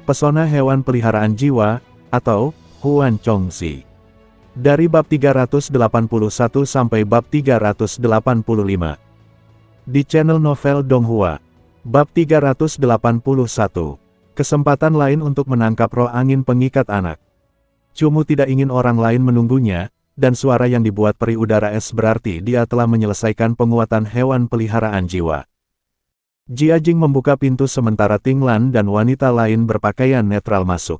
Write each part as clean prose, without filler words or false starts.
Pesona hewan peliharaan jiwa, atau Huan Chongxi. Dari bab 381 sampai bab 385. Di channel Novel Donghua. Bab 381. Kesempatan lain untuk menangkap roh angin pengikat anak. Cumu tidak ingin orang lain menunggunya, dan suara yang dibuat peri udara es berarti dia telah menyelesaikan penguatan hewan peliharaan jiwa. Jia Jing membuka pintu sementara Ting Lan dan wanita lain berpakaian netral masuk.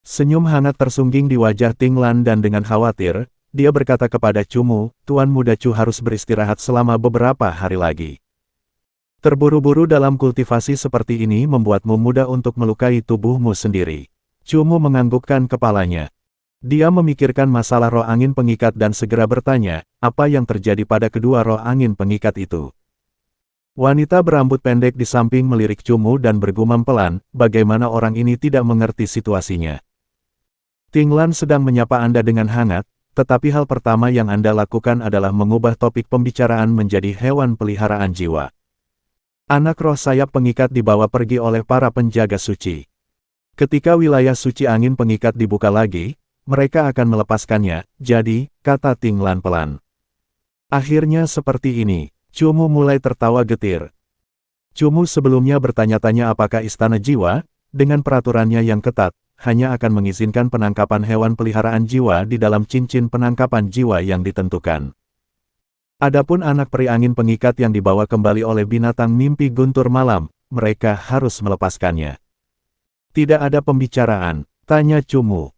Senyum hangat tersungging di wajah Ting Lan dan dengan khawatir, dia berkata kepada Cumu, Tuan Muda Cu harus beristirahat selama beberapa hari lagi. Terburu-buru dalam kultivasi seperti ini membuatmu mudah untuk melukai tubuhmu sendiri. Cumu menganggukkan kepalanya. Dia memikirkan masalah roh angin pengikat dan segera bertanya, apa yang terjadi pada kedua roh angin pengikat itu. Wanita berambut pendek di samping melirik Cumu dan bergumam pelan, bagaimana orang ini tidak mengerti situasinya. Ting Lan sedang menyapa Anda dengan hangat, tetapi hal pertama yang Anda lakukan adalah mengubah topik pembicaraan menjadi hewan peliharaan jiwa. Anak roh sayap pengikat dibawa pergi oleh para penjaga suci. Ketika wilayah suci angin pengikat dibuka lagi, mereka akan melepaskannya, jadi, kata Ting Lan pelan. Akhirnya seperti ini. Cumu mulai tertawa getir. Cumu sebelumnya bertanya-tanya apakah istana jiwa, dengan peraturannya yang ketat, hanya akan mengizinkan penangkapan hewan peliharaan jiwa di dalam cincin penangkapan jiwa yang ditentukan. Adapun anak peri angin pengikat yang dibawa kembali oleh binatang mimpi guntur malam, mereka harus melepaskannya. Tidak ada pembicaraan, tanya Cumu.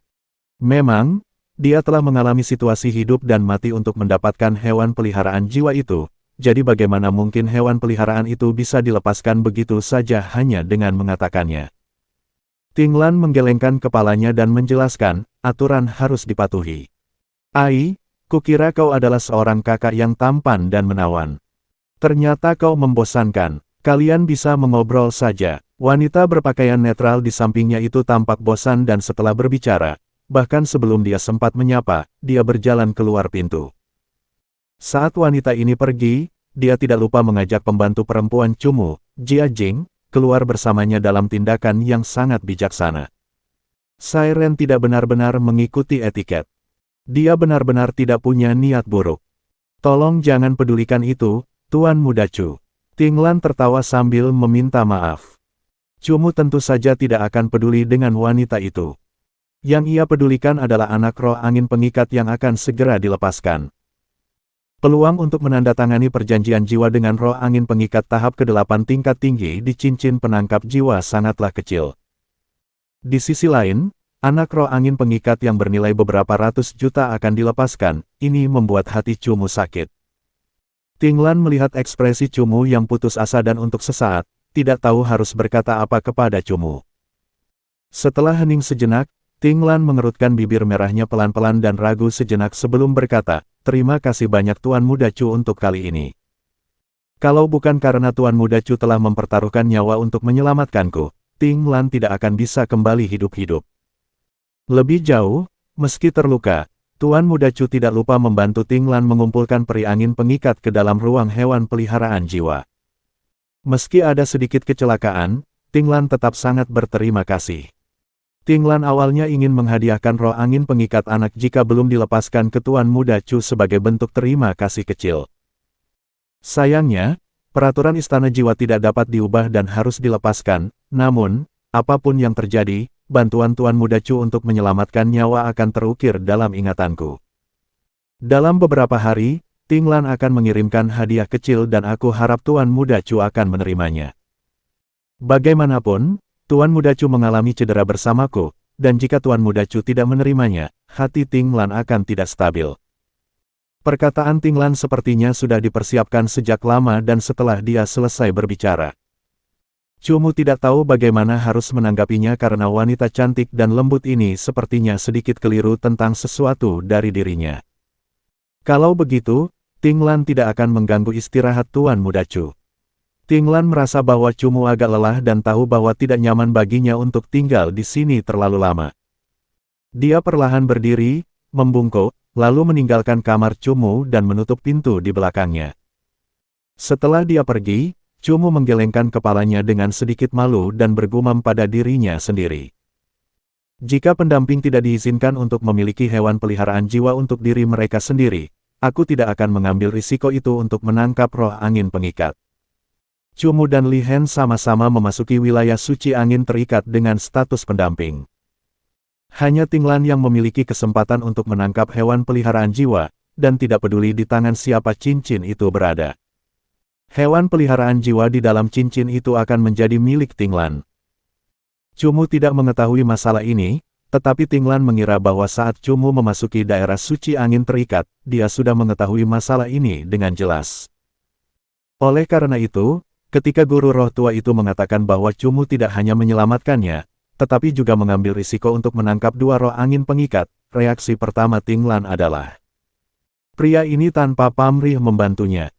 Memang, dia telah mengalami situasi hidup dan mati untuk mendapatkan hewan peliharaan jiwa itu. Jadi bagaimana mungkin hewan peliharaan itu bisa dilepaskan begitu saja hanya dengan mengatakannya. Ting Lan menggelengkan kepalanya dan menjelaskan, aturan harus dipatuhi. Ai, kukira kau adalah seorang kakak yang tampan dan menawan. Ternyata kau membosankan, kalian bisa mengobrol saja. Wanita berpakaian netral di sampingnya itu tampak bosan dan setelah berbicara, bahkan sebelum dia sempat menyapa, dia berjalan keluar pintu. Saat wanita ini pergi, dia tidak lupa mengajak pembantu perempuan Cumu, Jia Jing, keluar bersamanya dalam tindakan yang sangat bijaksana. Siren tidak benar-benar mengikuti etiket. Dia benar-benar tidak punya niat buruk. Tolong jangan pedulikan itu, Tuan Muda Cu. Ting Lan tertawa sambil meminta maaf. Cumu tentu saja tidak akan peduli dengan wanita itu. Yang ia pedulikan adalah anak roh angin pengikat yang akan segera dilepaskan. Peluang untuk menandatangani perjanjian jiwa dengan roh angin pengikat tahap ke-8 tingkat tinggi di cincin penangkap jiwa sangatlah kecil. Di sisi lain, anak roh angin pengikat yang bernilai beberapa ratus juta akan dilepaskan, ini membuat hati Cumu sakit. Ting Lan melihat ekspresi Cumu yang putus asa dan untuk sesaat, tidak tahu harus berkata apa kepada Cumu. Setelah hening sejenak, Ting Lan mengerutkan bibir merahnya pelan-pelan dan ragu sejenak sebelum berkata, terima kasih banyak Tuan Muda Cu untuk kali ini. Kalau bukan karena Tuan Muda Cu telah mempertaruhkan nyawa untuk menyelamatkanku, Ting Lan tidak akan bisa kembali hidup-hidup. Lebih jauh, meski terluka, Tuan Muda Cu tidak lupa membantu Ting Lan mengumpulkan peri angin pengikat ke dalam ruang hewan peliharaan jiwa. Meski ada sedikit kecelakaan, Ting Lan tetap sangat berterima kasih. Ting Lan awalnya ingin menghadiahkan roh angin pengikat anak jika belum dilepaskan ke Tuan Muda Cu sebagai bentuk terima kasih kecil. Sayangnya, peraturan istana jiwa tidak dapat diubah dan harus dilepaskan, namun, apapun yang terjadi, bantuan Tuan Muda Cu untuk menyelamatkan nyawa akan terukir dalam ingatanku. Dalam beberapa hari, Ting Lan akan mengirimkan hadiah kecil dan aku harap Tuan Muda Cu akan menerimanya. Bagaimanapun, Tuan Muda Cu mengalami cedera bersamaku, dan jika Tuan Muda Cu tidak menerimanya, hati Ting Lan akan tidak stabil. Perkataan Ting Lan sepertinya sudah dipersiapkan sejak lama dan setelah dia selesai berbicara. Cumu tidak tahu bagaimana harus menanggapinya karena wanita cantik dan lembut ini sepertinya sedikit keliru tentang sesuatu dari dirinya. Kalau begitu, Ting Lan tidak akan mengganggu istirahat Tuan Muda Cu. Ting Lan merasa bahwa Cumu agak lelah dan tahu bahwa tidak nyaman baginya untuk tinggal di sini terlalu lama. Dia perlahan berdiri, membungkuk, lalu meninggalkan kamar Cumu dan menutup pintu di belakangnya. Setelah dia pergi, Cumu menggelengkan kepalanya dengan sedikit malu dan bergumam pada dirinya sendiri. Jika pendamping tidak diizinkan untuk memiliki hewan peliharaan jiwa untuk diri mereka sendiri, aku tidak akan mengambil risiko itu untuk menangkap roh angin pengikat. Cumu dan Li Hen sama-sama memasuki wilayah suci angin terikat dengan status pendamping. Hanya Ting Lan yang memiliki kesempatan untuk menangkap hewan peliharaan jiwa, dan tidak peduli di tangan siapa cincin itu berada. Hewan peliharaan jiwa di dalam cincin itu akan menjadi milik Ting Lan. Cumu tidak mengetahui masalah ini, tetapi Ting Lan mengira bahwa saat Cumu memasuki daerah suci angin terikat, dia sudah mengetahui masalah ini dengan jelas. Oleh karena itu, ketika guru roh tua itu mengatakan bahwa Cumu tidak hanya menyelamatkannya, tetapi juga mengambil risiko untuk menangkap dua roh angin pengikat, reaksi pertama Ting Lan adalah, pria ini tanpa pamrih membantunya.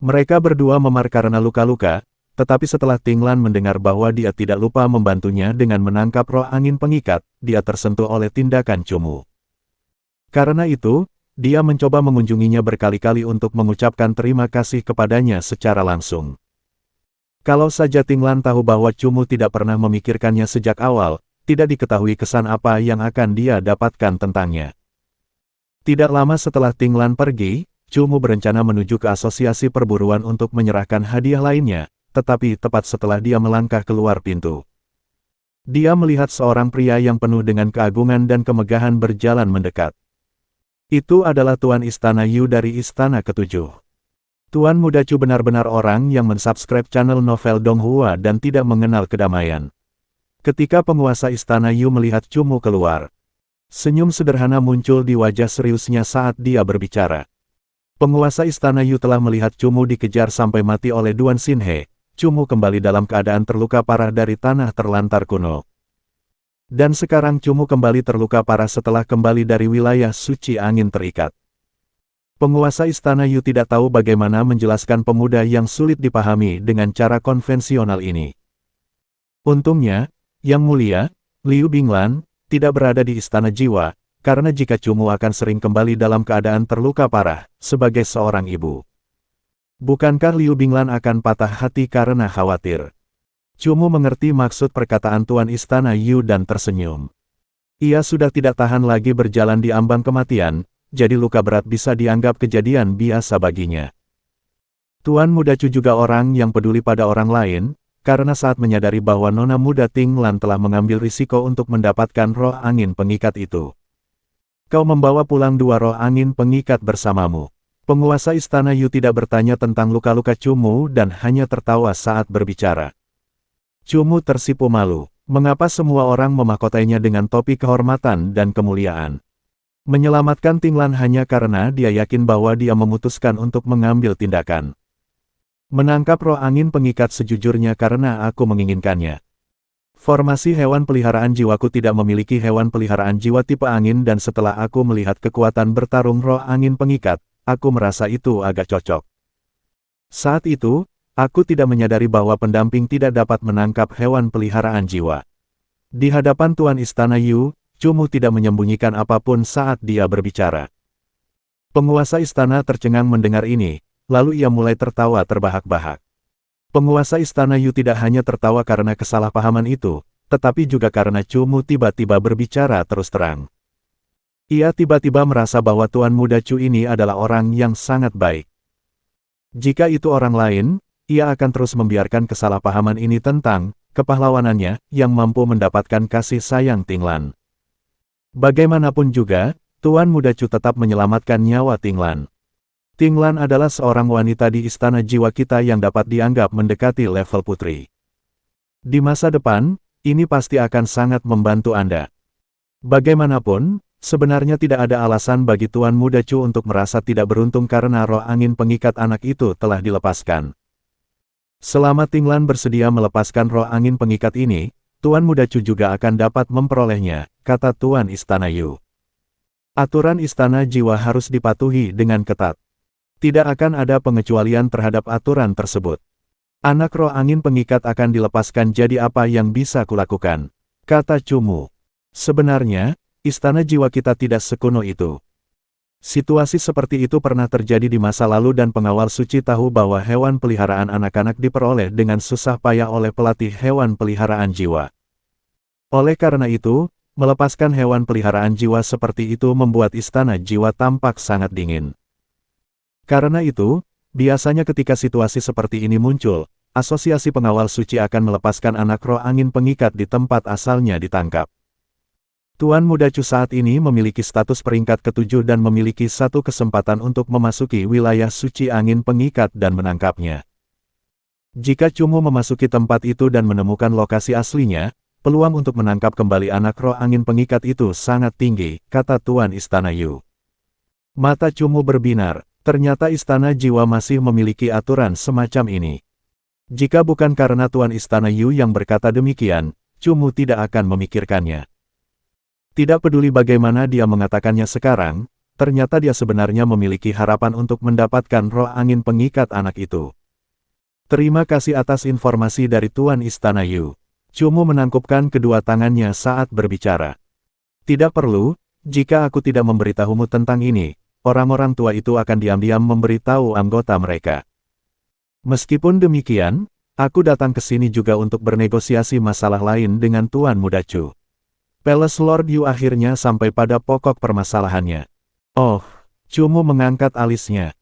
Mereka berdua memar karena luka-luka, tetapi setelah Ting Lan mendengar bahwa dia tidak lupa membantunya dengan menangkap roh angin pengikat, dia tersentuh oleh tindakan Cumu. Karena itu, dia mencoba mengunjunginya berkali-kali untuk mengucapkan terima kasih kepadanya secara langsung. Kalau saja Ting Lan tahu bahwa Cumu tidak pernah memikirkannya sejak awal, tidak diketahui kesan apa yang akan dia dapatkan tentangnya. Tidak lama setelah Ting Lan pergi, Cumu berencana menuju ke asosiasi perburuan untuk menyerahkan hadiah lainnya, tetapi tepat setelah dia melangkah keluar pintu, dia melihat seorang pria yang penuh dengan keagungan dan kemegahan berjalan mendekat. Itu adalah Tuan Istana Yu dari Istana Ketujuh. Tuan Muda Chu benar-benar orang yang mensubscribe channel novel Donghua dan tidak mengenal kedamaian. Ketika penguasa Istana Yu melihat Cumu keluar, senyum sederhana muncul di wajah seriusnya saat dia berbicara. Penguasa Istana Yu telah melihat Cumu dikejar sampai mati oleh Duan Xinhe. Cumu kembali dalam keadaan terluka parah dari tanah terlantar kuno. Dan sekarang Cumu kembali terluka parah setelah kembali dari wilayah suci angin terikat. Penguasa Istana Yu tidak tahu bagaimana menjelaskan pemuda yang sulit dipahami dengan cara konvensional ini. Untungnya, Yang Mulia, Liu Binglan, tidak berada di Istana Jiwa, karena jika Cumu akan sering kembali dalam keadaan terluka parah, sebagai seorang ibu. Bukankah Liu Binglan akan patah hati karena khawatir? Cumu mengerti maksud perkataan Tuan Istana Yu dan tersenyum. Ia sudah tidak tahan lagi berjalan di ambang kematian, jadi luka berat bisa dianggap kejadian biasa baginya. Tuan Muda Chu juga orang yang peduli pada orang lain, karena saat menyadari bahwa Nona Muda Ting Lan telah mengambil risiko untuk mendapatkan roh angin pengikat itu. Kau membawa pulang dua roh angin pengikat bersamamu. Penguasa Istana Yu tidak bertanya tentang luka-luka Cumu dan hanya tertawa saat berbicara. Cumu tersipu malu. Mengapa semua orang memahkotainya dengan topi kehormatan dan kemuliaan? Menyelamatkan Ting Lan hanya karena dia yakin bahwa dia memutuskan untuk mengambil tindakan. Menangkap roh angin pengikat sejujurnya karena aku menginginkannya. Formasi hewan peliharaan jiwaku tidak memiliki hewan peliharaan jiwa tipe angin dan setelah aku melihat kekuatan bertarung roh angin pengikat, aku merasa itu agak cocok. Saat itu, aku tidak menyadari bahwa pendamping tidak dapat menangkap hewan peliharaan jiwa. Di hadapan Tuan Istana Yu, Cumu tidak menyembunyikan apapun saat dia berbicara. Penguasa istana tercengang mendengar ini, lalu ia mulai tertawa terbahak-bahak. Penguasa Istana Yu tidak hanya tertawa karena kesalahpahaman itu, tetapi juga karena Cumu tiba-tiba berbicara terus terang. Ia tiba-tiba merasa bahwa Tuan Muda Chu ini adalah orang yang sangat baik. Jika itu orang lain, ia akan terus membiarkan kesalahpahaman ini tentang kepahlawanannya yang mampu mendapatkan kasih sayang Ting Lan. Bagaimanapun juga, Tuan Muda Chu tetap menyelamatkan nyawa Ting Lan. Ting Lan adalah seorang wanita di istana jiwa kita yang dapat dianggap mendekati level putri. Di masa depan, ini pasti akan sangat membantu Anda. Bagaimanapun, sebenarnya tidak ada alasan bagi Tuan Muda Chu untuk merasa tidak beruntung karena roh angin pengikat anak itu telah dilepaskan. Selama Ting Lan bersedia melepaskan roh angin pengikat ini, Tuan Muda Chu juga akan dapat memperolehnya, kata Tuan Istana Yu. Aturan istana jiwa harus dipatuhi dengan ketat. Tidak akan ada pengecualian terhadap aturan tersebut. Anak roh angin pengikat akan dilepaskan, jadi apa yang bisa kulakukan? Kata Cumu. Sebenarnya, istana jiwa kita tidak sekuno itu. Situasi seperti itu pernah terjadi di masa lalu dan pengawal suci tahu bahwa hewan peliharaan anak-anak diperoleh dengan susah payah oleh pelatih hewan peliharaan jiwa. Oleh karena itu, melepaskan hewan peliharaan jiwa seperti itu membuat istana jiwa tampak sangat dingin. Karena itu, biasanya ketika situasi seperti ini muncul, asosiasi pengawal suci akan melepaskan anak roh angin pengikat di tempat asalnya ditangkap. Tuan Muda Chu saat ini memiliki status peringkat ke-7 dan memiliki satu kesempatan untuk memasuki wilayah suci angin pengikat dan menangkapnya. Jika Cumu memasuki tempat itu dan menemukan lokasi aslinya, peluang untuk menangkap kembali anak roh angin pengikat itu sangat tinggi, kata Tuan Istana Yu. Mata Cumu berbinar, ternyata Istana Jiwa masih memiliki aturan semacam ini. Jika bukan karena Tuan Istana Yu yang berkata demikian, Cumu tidak akan memikirkannya. Tidak peduli bagaimana dia mengatakannya sekarang, ternyata dia sebenarnya memiliki harapan untuk mendapatkan roh angin pengikat anak itu. Terima kasih atas informasi dari Tuan Istana Yu. Cumu menangkupkan kedua tangannya saat berbicara. Tidak perlu, jika aku tidak memberitahumu tentang ini, orang-orang tua itu akan diam-diam memberitahu anggota mereka. Meskipun demikian, aku datang ke sini juga untuk bernegosiasi masalah lain dengan Tuan Muda Chu. Palace Lord Yu akhirnya sampai pada pokok permasalahannya. Oh, Cumu mengangkat alisnya.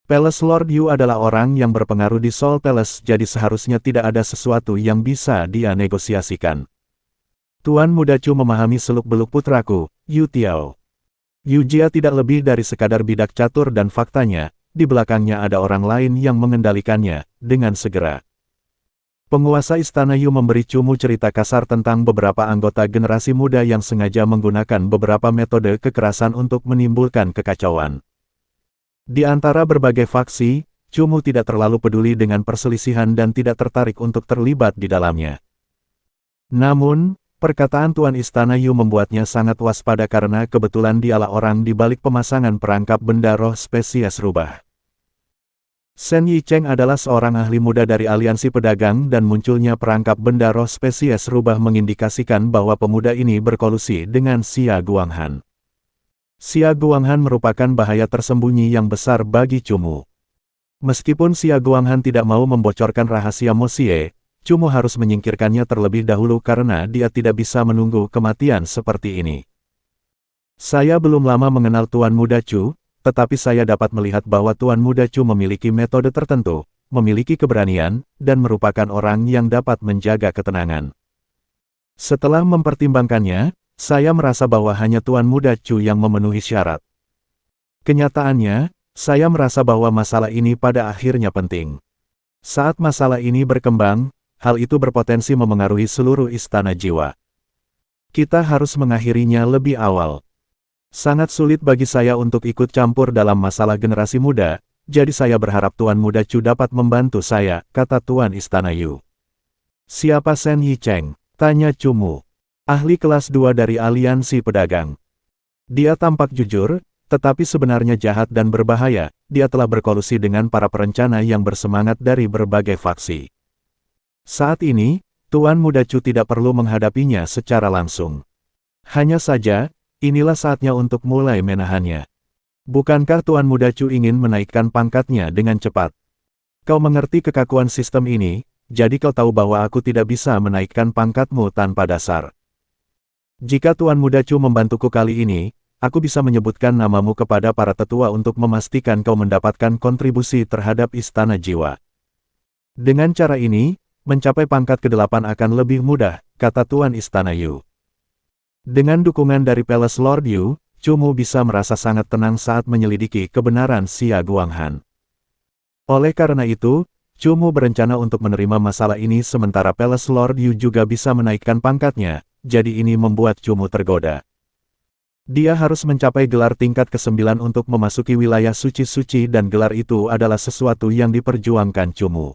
Palace Lord Yu adalah orang yang berpengaruh di Soul Palace, jadi seharusnya tidak ada sesuatu yang bisa dia negosiasikan. Tuan Muda Chu memahami seluk-beluk putraku, Yu Tiao. Yu Jia tidak lebih dari sekadar bidak catur dan faktanya, di belakangnya ada orang lain yang mengendalikannya, dengan segera. Penguasa Istana Yu memberi Cumu cerita kasar tentang beberapa anggota generasi muda yang sengaja menggunakan beberapa metode kekerasan untuk menimbulkan kekacauan. Di antara berbagai faksi, Cumu tidak terlalu peduli dengan perselisihan dan tidak tertarik untuk terlibat di dalamnya. Namun, perkataan Tuan Istana Yu membuatnya sangat waspada karena kebetulan dialah orang di balik pemasangan perangkap benda roh spesies rubah. Shen Yicheng adalah seorang ahli muda dari aliansi pedagang dan munculnya perangkap benda roh spesies rubah mengindikasikan bahwa pemuda ini berkolusi dengan Xia Guanghan. Xia Guanghan merupakan bahaya tersembunyi yang besar bagi Cumu. Meskipun Xia Guanghan tidak mau membocorkan rahasia Mo Xie, Cumu harus menyingkirkannya terlebih dahulu karena dia tidak bisa menunggu kematian seperti ini. Saya belum lama mengenal Tuan Muda Chu, tetapi saya dapat melihat bahwa Tuan Muda Chu memiliki metode tertentu, memiliki keberanian, dan merupakan orang yang dapat menjaga ketenangan. Setelah mempertimbangkannya, saya merasa bahwa hanya Tuan Muda Chu yang memenuhi syarat. Kenyataannya, saya merasa bahwa masalah ini pada akhirnya penting. Saat masalah ini berkembang, hal itu berpotensi memengaruhi seluruh istana jiwa. Kita harus mengakhirinya lebih awal. Sangat sulit bagi saya untuk ikut campur dalam masalah generasi muda, jadi saya berharap Tuan Muda Chu dapat membantu saya, kata Tuan Istana Yu. Siapa Shen Yicheng? Tanya Cumu. Ahli kelas 2 dari aliansi pedagang. Dia tampak jujur, tetapi sebenarnya jahat dan berbahaya. Dia telah berkolusi dengan para perencana yang bersemangat dari berbagai faksi. Saat ini, Tuan Muda Chu tidak perlu menghadapinya secara langsung. Hanya saja, inilah saatnya untuk mulai menahannya. Bukankah Tuan Muda Chu ingin menaikkan pangkatnya dengan cepat? Kau mengerti kekakuan sistem ini, jadi kau tahu bahwa aku tidak bisa menaikkan pangkatmu tanpa dasar. Jika Tuan Muda Chu membantuku kali ini, aku bisa menyebutkan namamu kepada para tetua untuk memastikan kau mendapatkan kontribusi terhadap istana jiwa. Dengan cara ini, mencapai pangkat ke-8 akan lebih mudah, kata Tuan Istana Yu. Dengan dukungan dari Palace Lord Yu, Cumu bisa merasa sangat tenang saat menyelidiki kebenaran Xia Guanghan. Oleh karena itu, Cumu berencana untuk menerima masalah ini sementara Palace Lord Yu juga bisa menaikkan pangkatnya, jadi ini membuat Cumu tergoda. Dia harus mencapai gelar tingkat ke-9 untuk memasuki wilayah suci-suci dan gelar itu adalah sesuatu yang diperjuangkan Cumu.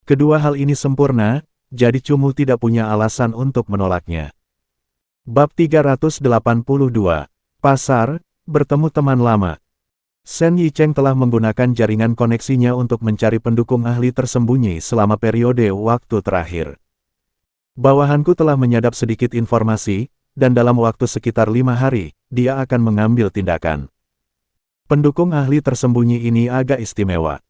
Kedua hal ini sempurna, jadi Cumu tidak punya alasan untuk menolaknya. Bab 382, Pasar, bertemu teman lama. Shen Yicheng telah menggunakan jaringan koneksinya untuk mencari pendukung ahli tersembunyi selama periode waktu terakhir. Bawahanku telah menyadap sedikit informasi, dan dalam waktu sekitar 5 hari, dia akan mengambil tindakan. Pendukung ahli tersembunyi ini agak istimewa.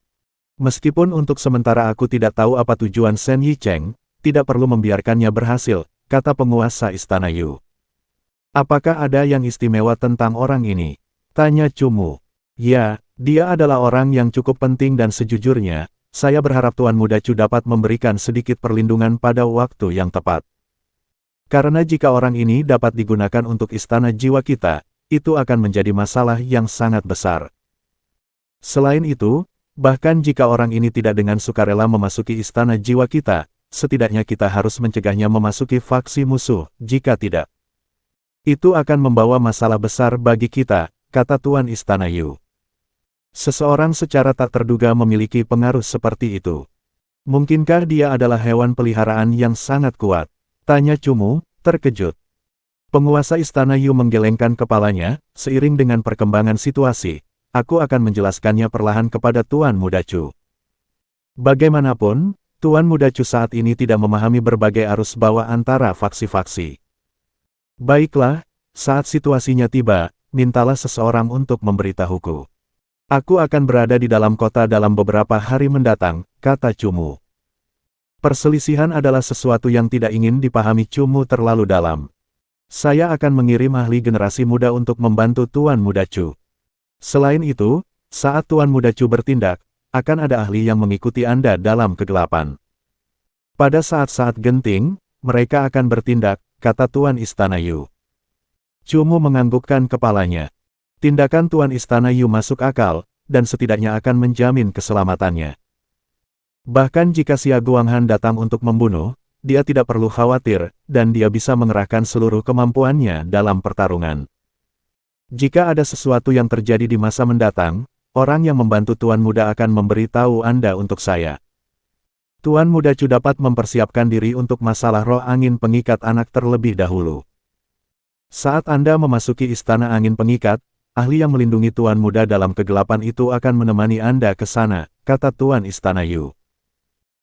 Meskipun untuk sementara aku tidak tahu apa tujuan Shen Yicheng, tidak perlu membiarkannya berhasil, kata penguasa Istana Yu. Apakah ada yang istimewa tentang orang ini? Tanya Cumu. Ya, dia adalah orang yang cukup penting dan sejujurnya, saya berharap Tuan Muda Chu dapat memberikan sedikit perlindungan pada waktu yang tepat. Karena jika orang ini dapat digunakan untuk istana jiwa kita, itu akan menjadi masalah yang sangat besar. Selain itu, bahkan jika orang ini tidak dengan sukarela memasuki istana jiwa kita, setidaknya kita harus mencegahnya memasuki faksi musuh, jika tidak. Itu akan membawa masalah besar bagi kita, kata Tuan Istana Yu. Seseorang secara tak terduga memiliki pengaruh seperti itu. Mungkinkah dia adalah hewan peliharaan yang sangat kuat? Tanya Cumu, terkejut. Penguasa Istana Yu menggelengkan kepalanya, seiring dengan perkembangan situasi, aku akan menjelaskannya perlahan kepada Tuan Muda Chu. Bagaimanapun, Tuan Muda Chu saat ini tidak memahami berbagai arus bawah antara faksi-faksi. Baiklah, saat situasinya tiba, mintalah seseorang untuk memberitahuku. Aku akan berada di dalam kota dalam beberapa hari mendatang, kata Cumu. Perselisihan adalah sesuatu yang tidak ingin dipahami Cumu terlalu dalam. Saya akan mengirim ahli generasi muda untuk membantu Tuan Muda Chu. Selain itu, saat Tuan Muda Chu bertindak, akan ada ahli yang mengikuti Anda dalam kegelapan. Pada saat-saat genting, mereka akan bertindak, kata Tuan Istana Yu. Cumu menganggukkan kepalanya. Tindakan Tuan Istana Yu masuk akal, dan setidaknya akan menjamin keselamatannya. Bahkan jika Xia Guanghan datang untuk membunuh, dia tidak perlu khawatir, dan dia bisa mengerahkan seluruh kemampuannya dalam pertarungan. Jika ada sesuatu yang terjadi di masa mendatang, orang yang membantu Tuan Muda akan memberitahu Anda untuk saya. Tuan Muda Chu dapat mempersiapkan diri untuk masalah roh angin pengikat anak terlebih dahulu. Saat Anda memasuki istana angin pengikat, ahli yang melindungi Tuan Muda dalam kegelapan itu akan menemani Anda ke sana, kata Tuan Istana Yu.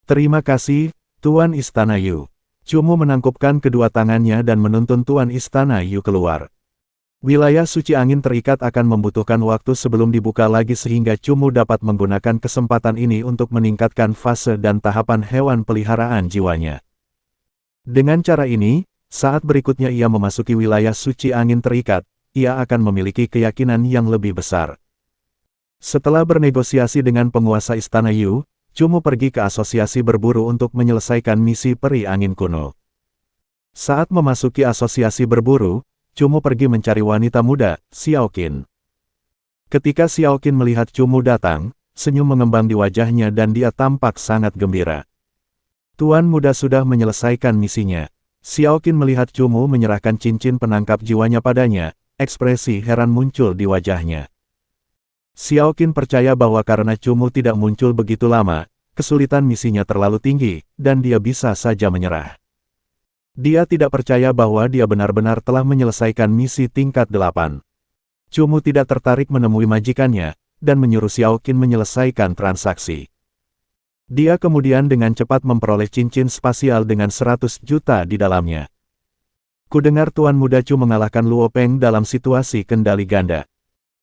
Terima kasih, Tuan Istana Yu. Cumu menangkupkan kedua tangannya dan menuntun Tuan Istana Yu keluar. Wilayah suci angin terikat akan membutuhkan waktu sebelum dibuka lagi sehingga Cumu dapat menggunakan kesempatan ini untuk meningkatkan fase dan tahapan hewan peliharaan jiwanya. Dengan cara ini, saat berikutnya ia memasuki wilayah suci angin terikat, ia akan memiliki keyakinan yang lebih besar. Setelah bernegosiasi dengan penguasa Istana Yu, Cumu pergi ke asosiasi berburu untuk menyelesaikan misi peri angin kuno. Saat memasuki asosiasi berburu, Cumu pergi mencari wanita muda, Xiaoqin. Ketika Xiaoqin melihat Cumu datang, senyum mengembang di wajahnya dan dia tampak sangat gembira. Tuan Muda sudah menyelesaikan misinya. Xiaoqin melihat Cumu menyerahkan cincin penangkap jiwanya padanya, ekspresi heran muncul di wajahnya. Xiaoqin percaya bahwa karena Cumu tidak muncul begitu lama, kesulitan misinya terlalu tinggi, dan dia bisa saja menyerah. Dia tidak percaya bahwa dia benar-benar telah menyelesaikan misi tingkat 8. Cumu tidak tertarik menemui majikannya, dan menyuruh Xiaoqin menyelesaikan transaksi. Dia kemudian dengan cepat memperoleh cincin spasial dengan 100 juta di dalamnya. Kudengar Tuan Muda Chu mengalahkan Luo Peng dalam situasi kendali ganda.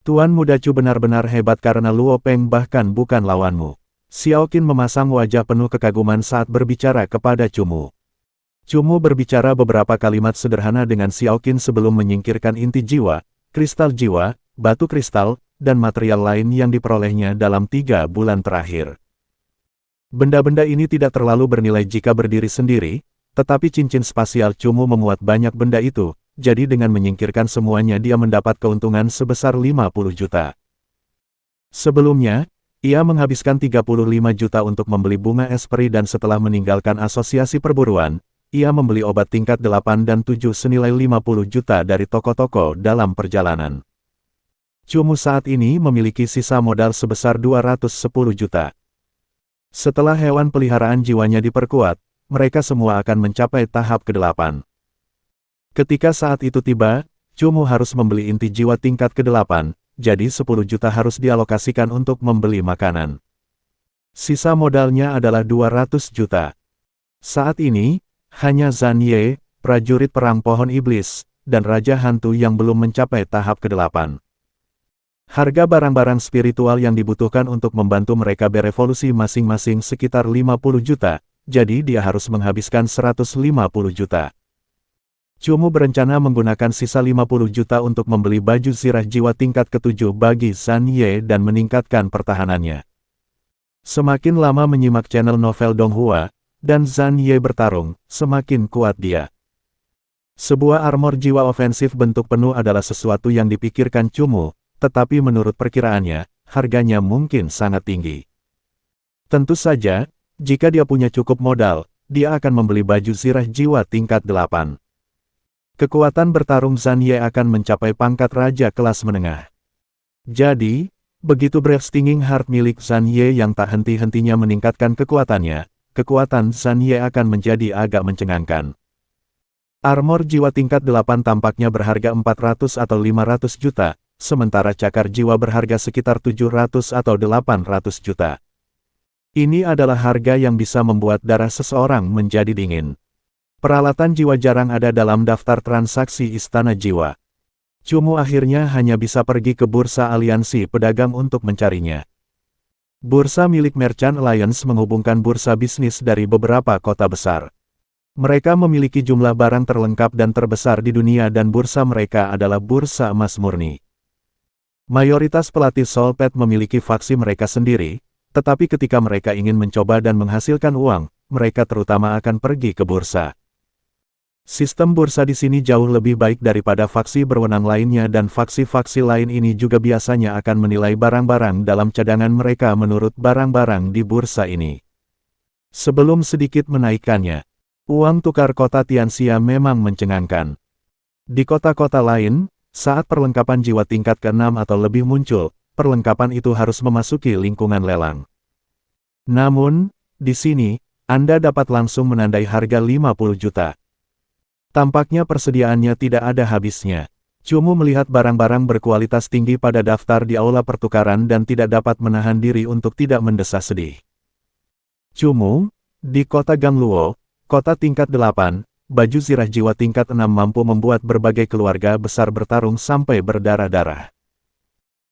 Tuan Muda Chu benar-benar hebat karena Luo Peng bahkan bukan lawanmu. Xiaoqin memasang wajah penuh kekaguman saat berbicara kepada Cumu. Cumu berbicara beberapa kalimat sederhana dengan Xiaoqin sebelum menyingkirkan inti jiwa, kristal jiwa, batu kristal, dan material lain yang diperolehnya dalam 3 bulan terakhir. Benda-benda ini tidak terlalu bernilai jika berdiri sendiri, tetapi cincin spasial Cumu memuat banyak benda itu, jadi dengan menyingkirkan semuanya dia mendapat keuntungan sebesar 50 juta. Sebelumnya, ia menghabiskan 35 juta untuk membeli bunga es peri dan setelah meninggalkan asosiasi perburuan, ia membeli obat tingkat 8 dan 7 senilai 50 juta dari toko-toko dalam perjalanan. Cumu saat ini memiliki sisa modal sebesar 210 juta. Setelah hewan peliharaan jiwanya diperkuat, mereka semua akan mencapai tahap ke-8. Ketika saat itu tiba, Cumu harus membeli inti jiwa tingkat ke-8, jadi 10 juta harus dialokasikan untuk membeli makanan. Sisa modalnya adalah 200 juta. Saat ini, hanya Zhan Ye, prajurit perang pohon iblis, dan Raja Hantu yang belum mencapai tahap ke-8. Harga barang-barang spiritual yang dibutuhkan untuk membantu mereka berevolusi masing-masing sekitar 50 juta, jadi dia harus menghabiskan 150 juta. Cumu berencana menggunakan sisa 50 juta untuk membeli baju zirah jiwa tingkat ke-7 bagi Zhan Ye dan meningkatkan pertahanannya. Semakin lama menyimak channel novel Donghua, dan Zhan Ye bertarung, semakin kuat dia. Sebuah armor jiwa ofensif bentuk penuh adalah sesuatu yang dipikirkan Cumu, tetapi menurut perkiraannya, harganya mungkin sangat tinggi. Tentu saja, jika dia punya cukup modal, dia akan membeli baju zirah jiwa tingkat 8. Kekuatan bertarung Zhan Ye akan mencapai pangkat raja kelas menengah. Jadi, begitu breathtaking heart milik Zhan Ye yang tak henti-hentinya meningkatkan kekuatannya, kekuatan Zhan Ye akan menjadi agak mencengangkan. Armor jiwa tingkat 8 tampaknya berharga 400 atau 500 juta, sementara cakar jiwa berharga sekitar 700 atau 800 juta. Ini adalah harga yang bisa membuat darah seseorang menjadi dingin. Peralatan jiwa jarang ada dalam daftar transaksi Istana Jiwa. Cumu akhirnya hanya bisa pergi ke bursa aliansi pedagang untuk mencarinya. Bursa milik Merchant Alliance menghubungkan bursa bisnis dari beberapa kota besar. Mereka memiliki jumlah barang terlengkap dan terbesar di dunia dan bursa mereka adalah bursa emas murni. Mayoritas pelatih Soulpad memiliki faksi mereka sendiri, tetapi ketika mereka ingin mencoba dan menghasilkan uang, mereka terutama akan pergi ke bursa. Sistem bursa di sini jauh lebih baik daripada faksi berwenang lainnya dan faksi-faksi lain ini juga biasanya akan menilai barang-barang dalam cadangan mereka menurut barang-barang di bursa ini. Sebelum sedikit menaikkannya, uang tukar kota Tianxia memang mencengangkan. Di kota-kota lain, saat perlengkapan jiwa tingkat ke-6 atau lebih muncul, perlengkapan itu harus memasuki lingkungan lelang. Namun, di sini, Anda dapat langsung menandai harga 50 juta. Tampaknya persediaannya tidak ada habisnya. Cumu melihat barang-barang berkualitas tinggi pada daftar di aula pertukaran dan tidak dapat menahan diri untuk tidak mendesah sedih. Cumu, di kota Gangluo, kota tingkat 8, baju zirah jiwa tingkat 6 mampu membuat berbagai keluarga besar bertarung sampai berdarah-darah.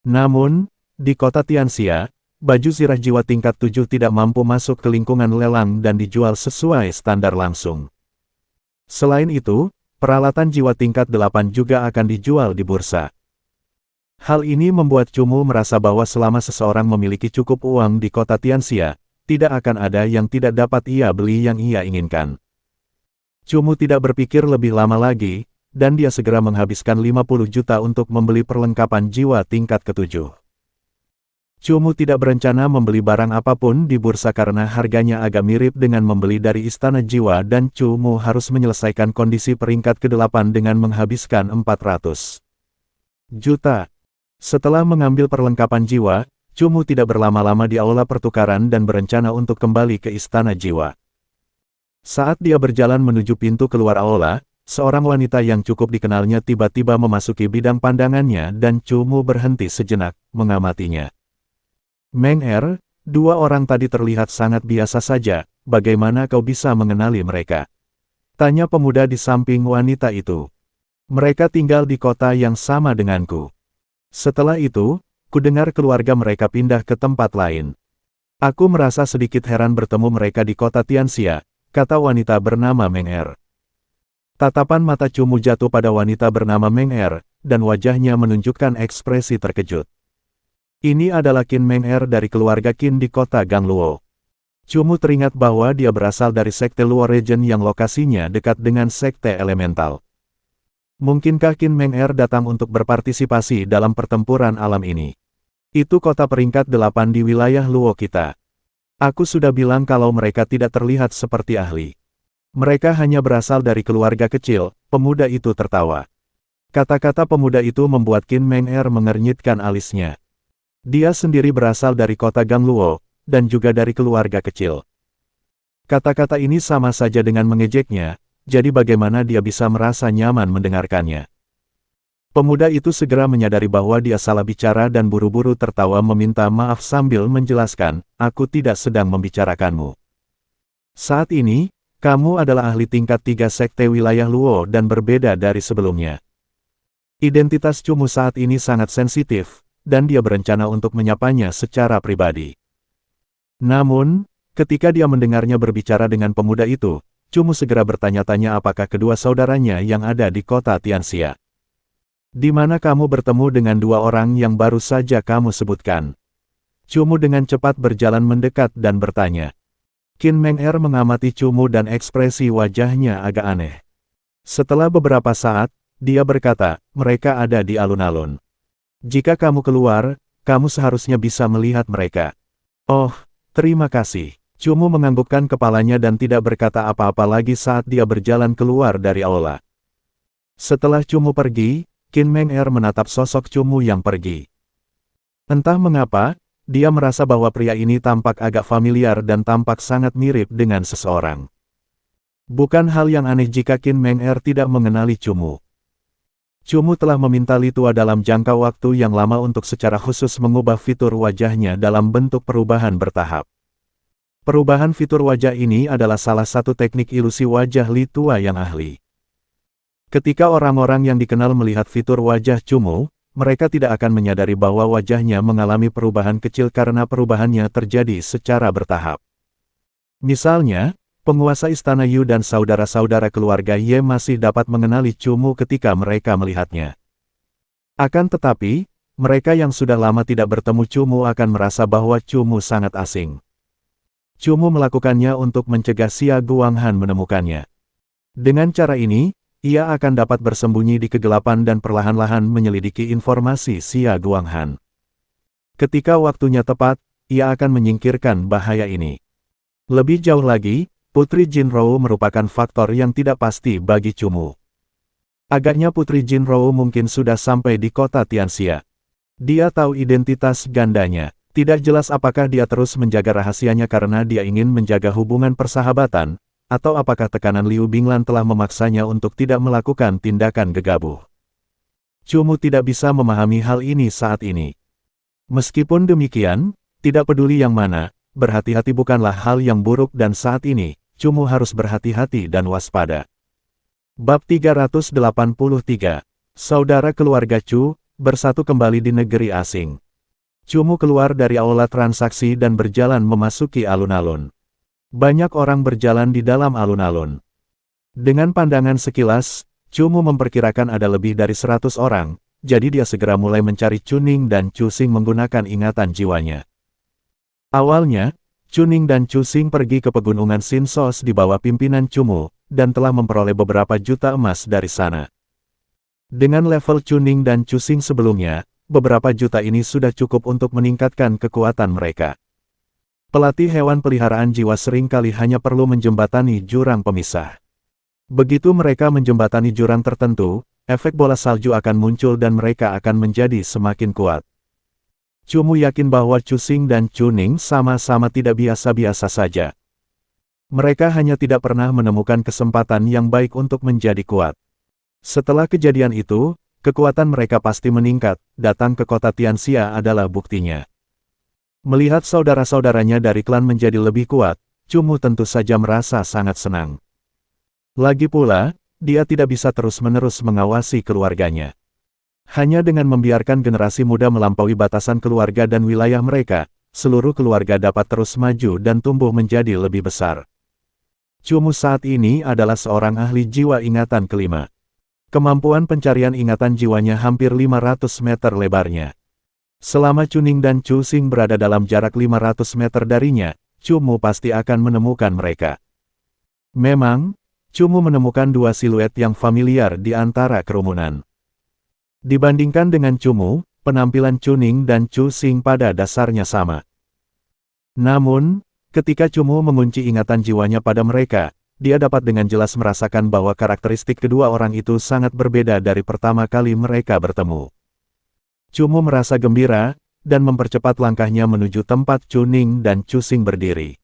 Namun, di kota Tianxia, baju zirah jiwa tingkat 7 tidak mampu masuk ke lingkungan lelang dan dijual sesuai standar langsung. Selain itu, peralatan jiwa tingkat 8 juga akan dijual di bursa. Hal ini membuat Cumu merasa bahwa selama seseorang memiliki cukup uang di kota Tianxia, tidak akan ada yang tidak dapat ia beli yang ia inginkan. Cumu tidak berpikir lebih lama lagi, dan dia segera menghabiskan 50 juta untuk membeli perlengkapan jiwa tingkat ke-7. Cumu tidak berencana membeli barang apapun di bursa karena harganya agak mirip dengan membeli dari Istana Jiwa dan Cumu harus menyelesaikan kondisi peringkat ke-8 dengan menghabiskan 400 juta. Setelah mengambil perlengkapan jiwa, Cumu tidak berlama-lama di aula pertukaran dan berencana untuk kembali ke Istana Jiwa. Saat dia berjalan menuju pintu keluar aula, seorang wanita yang cukup dikenalnya tiba-tiba memasuki bidang pandangannya dan Cumu berhenti sejenak, mengamatinya. Meng Er, dua orang tadi terlihat sangat biasa saja, bagaimana kau bisa mengenali mereka? Tanya pemuda di samping wanita itu. Mereka tinggal di kota yang sama denganku. Setelah itu, kudengar keluarga mereka pindah ke tempat lain. Aku merasa sedikit heran bertemu mereka di kota Tianxia, kata wanita bernama Meng Er. Tatapan mata Cumu jatuh pada wanita bernama Meng Er, dan wajahnya menunjukkan ekspresi terkejut. Ini adalah Qin Meng Er dari keluarga Qin di kota Gangluo. Cumu teringat bahwa dia berasal dari sekte Luo Region yang lokasinya dekat dengan sekte elemental. Mungkinkah Qin Meng Er datang untuk berpartisipasi dalam pertempuran alam ini? Itu kota peringkat 8 di wilayah Luo kita. Aku sudah bilang kalau mereka tidak terlihat seperti ahli. Mereka hanya berasal dari keluarga kecil, pemuda itu tertawa. Kata-kata pemuda itu membuat Qin Meng Er mengernyitkan alisnya. Dia sendiri berasal dari kota Gangluo, dan juga dari keluarga kecil. Kata-kata ini sama saja dengan mengejeknya, jadi bagaimana dia bisa merasa nyaman mendengarkannya. Pemuda itu segera menyadari bahwa dia salah bicara dan buru-buru tertawa meminta maaf sambil menjelaskan, aku tidak sedang membicarakanmu. Saat ini, kamu adalah ahli tingkat 3 sekte wilayah Luo dan berbeda dari sebelumnya. Identitas Cumu saat ini sangat sensitif, dan dia berencana untuk menyapanya secara pribadi. Namun, ketika dia mendengarnya berbicara dengan pemuda itu, Cumu segera bertanya-tanya apakah kedua saudaranya yang ada di kota Tianxia. Di mana kamu bertemu dengan dua orang yang baru saja kamu sebutkan? Cumu dengan cepat berjalan mendekat dan bertanya. Qin Meng'er mengamati Cumu dan ekspresi wajahnya agak aneh. Setelah beberapa saat, dia berkata, mereka ada di alun-alun. Jika kamu keluar, kamu seharusnya bisa melihat mereka. Oh, terima kasih. Cumu menganggukkan kepalanya dan tidak berkata apa-apa lagi saat dia berjalan keluar dari aula. Setelah Cumu pergi, Qin Meng'er menatap sosok Cumu yang pergi. Entah mengapa, dia merasa bahwa pria ini tampak agak familiar dan tampak sangat mirip dengan seseorang. Bukan hal yang aneh jika Qin Meng'er tidak mengenali Cumu. Cumu telah meminta Li Tua dalam jangka waktu yang lama untuk secara khusus mengubah fitur wajahnya dalam bentuk perubahan bertahap. Perubahan fitur wajah ini adalah salah satu teknik ilusi wajah Li Tua yang ahli. Ketika orang-orang yang dikenal melihat fitur wajah Cumu, mereka tidak akan menyadari bahwa wajahnya mengalami perubahan kecil karena perubahannya terjadi secara bertahap. Misalnya, penguasa istana Yu dan saudara-saudara keluarga Ye masih dapat mengenali Cumu ketika mereka melihatnya. Akan tetapi, mereka yang sudah lama tidak bertemu Cumu akan merasa bahwa Cumu sangat asing. Cumu melakukannya untuk mencegah Xia Guanghan menemukannya. Dengan cara ini, ia akan dapat bersembunyi di kegelapan dan perlahan-lahan menyelidiki informasi Xia Guanghan. Ketika waktunya tepat, ia akan menyingkirkan bahaya ini. Lebih jauh lagi, Putri Jinrou merupakan faktor yang tidak pasti bagi Cumu. Agaknya Putri Jinrou mungkin sudah sampai di kota Tianxia. Dia tahu identitas gandanya. Tidak jelas apakah dia terus menjaga rahasianya karena dia ingin menjaga hubungan persahabatan, atau apakah tekanan Liu Binglan telah memaksanya untuk tidak melakukan tindakan gegabah. Cumu tidak bisa memahami hal ini saat ini. Meskipun demikian, tidak peduli yang mana, berhati-hati bukanlah hal yang buruk dan saat ini, Cumu harus berhati-hati dan waspada. Bab 383, Saudara Keluarga Chu, bersatu kembali di negeri asing. Cumu keluar dari aula transaksi dan berjalan memasuki alun-alun. Banyak orang berjalan di dalam alun-alun. Dengan pandangan sekilas, Cumu memperkirakan ada lebih dari 100 orang, jadi dia segera mulai mencari Chuning dan Chu Xing menggunakan ingatan jiwanya. Awalnya, Chuning dan Chu Xing pergi ke pegunungan Sinsos di bawah pimpinan Cumu, dan telah memperoleh beberapa juta emas dari sana. Dengan level Chuning dan Chu Xing sebelumnya, beberapa juta ini sudah cukup untuk meningkatkan kekuatan mereka. Pelatih hewan peliharaan jiwa seringkali hanya perlu menjembatani jurang pemisah. Begitu mereka menjembatani jurang tertentu, efek bola salju akan muncul dan mereka akan menjadi semakin kuat. Cumu yakin bahwa Chu Xing dan Chuning sama-sama tidak biasa-biasa saja. Mereka hanya tidak pernah menemukan kesempatan yang baik untuk menjadi kuat. Setelah kejadian itu, kekuatan mereka pasti meningkat, datang ke kota Tianxia adalah buktinya. Melihat saudara-saudaranya dari klan menjadi lebih kuat, Cumu tentu saja merasa sangat senang. Lagi pula, dia tidak bisa terus-menerus mengawasi keluarganya. Hanya dengan membiarkan generasi muda melampaui batasan keluarga dan wilayah mereka, seluruh keluarga dapat terus maju dan tumbuh menjadi lebih besar. Cumu saat ini adalah seorang ahli jiwa ingatan kelima. Kemampuan pencarian ingatan jiwanya hampir 500 meter lebarnya. Selama Chuning dan Chu Xing berada dalam jarak 500 meter darinya, Cumu pasti akan menemukan mereka. Memang, Cumu menemukan dua siluet yang familiar di antara kerumunan. Dibandingkan dengan Cumu, penampilan Chuning dan Chu Xing pada dasarnya sama. Namun, ketika Cumu mengunci ingatan jiwanya pada mereka, dia dapat dengan jelas merasakan bahwa karakteristik kedua orang itu sangat berbeda dari pertama kali mereka bertemu. Cumu merasa gembira, dan mempercepat langkahnya menuju tempat Chuning dan Chu Xing berdiri.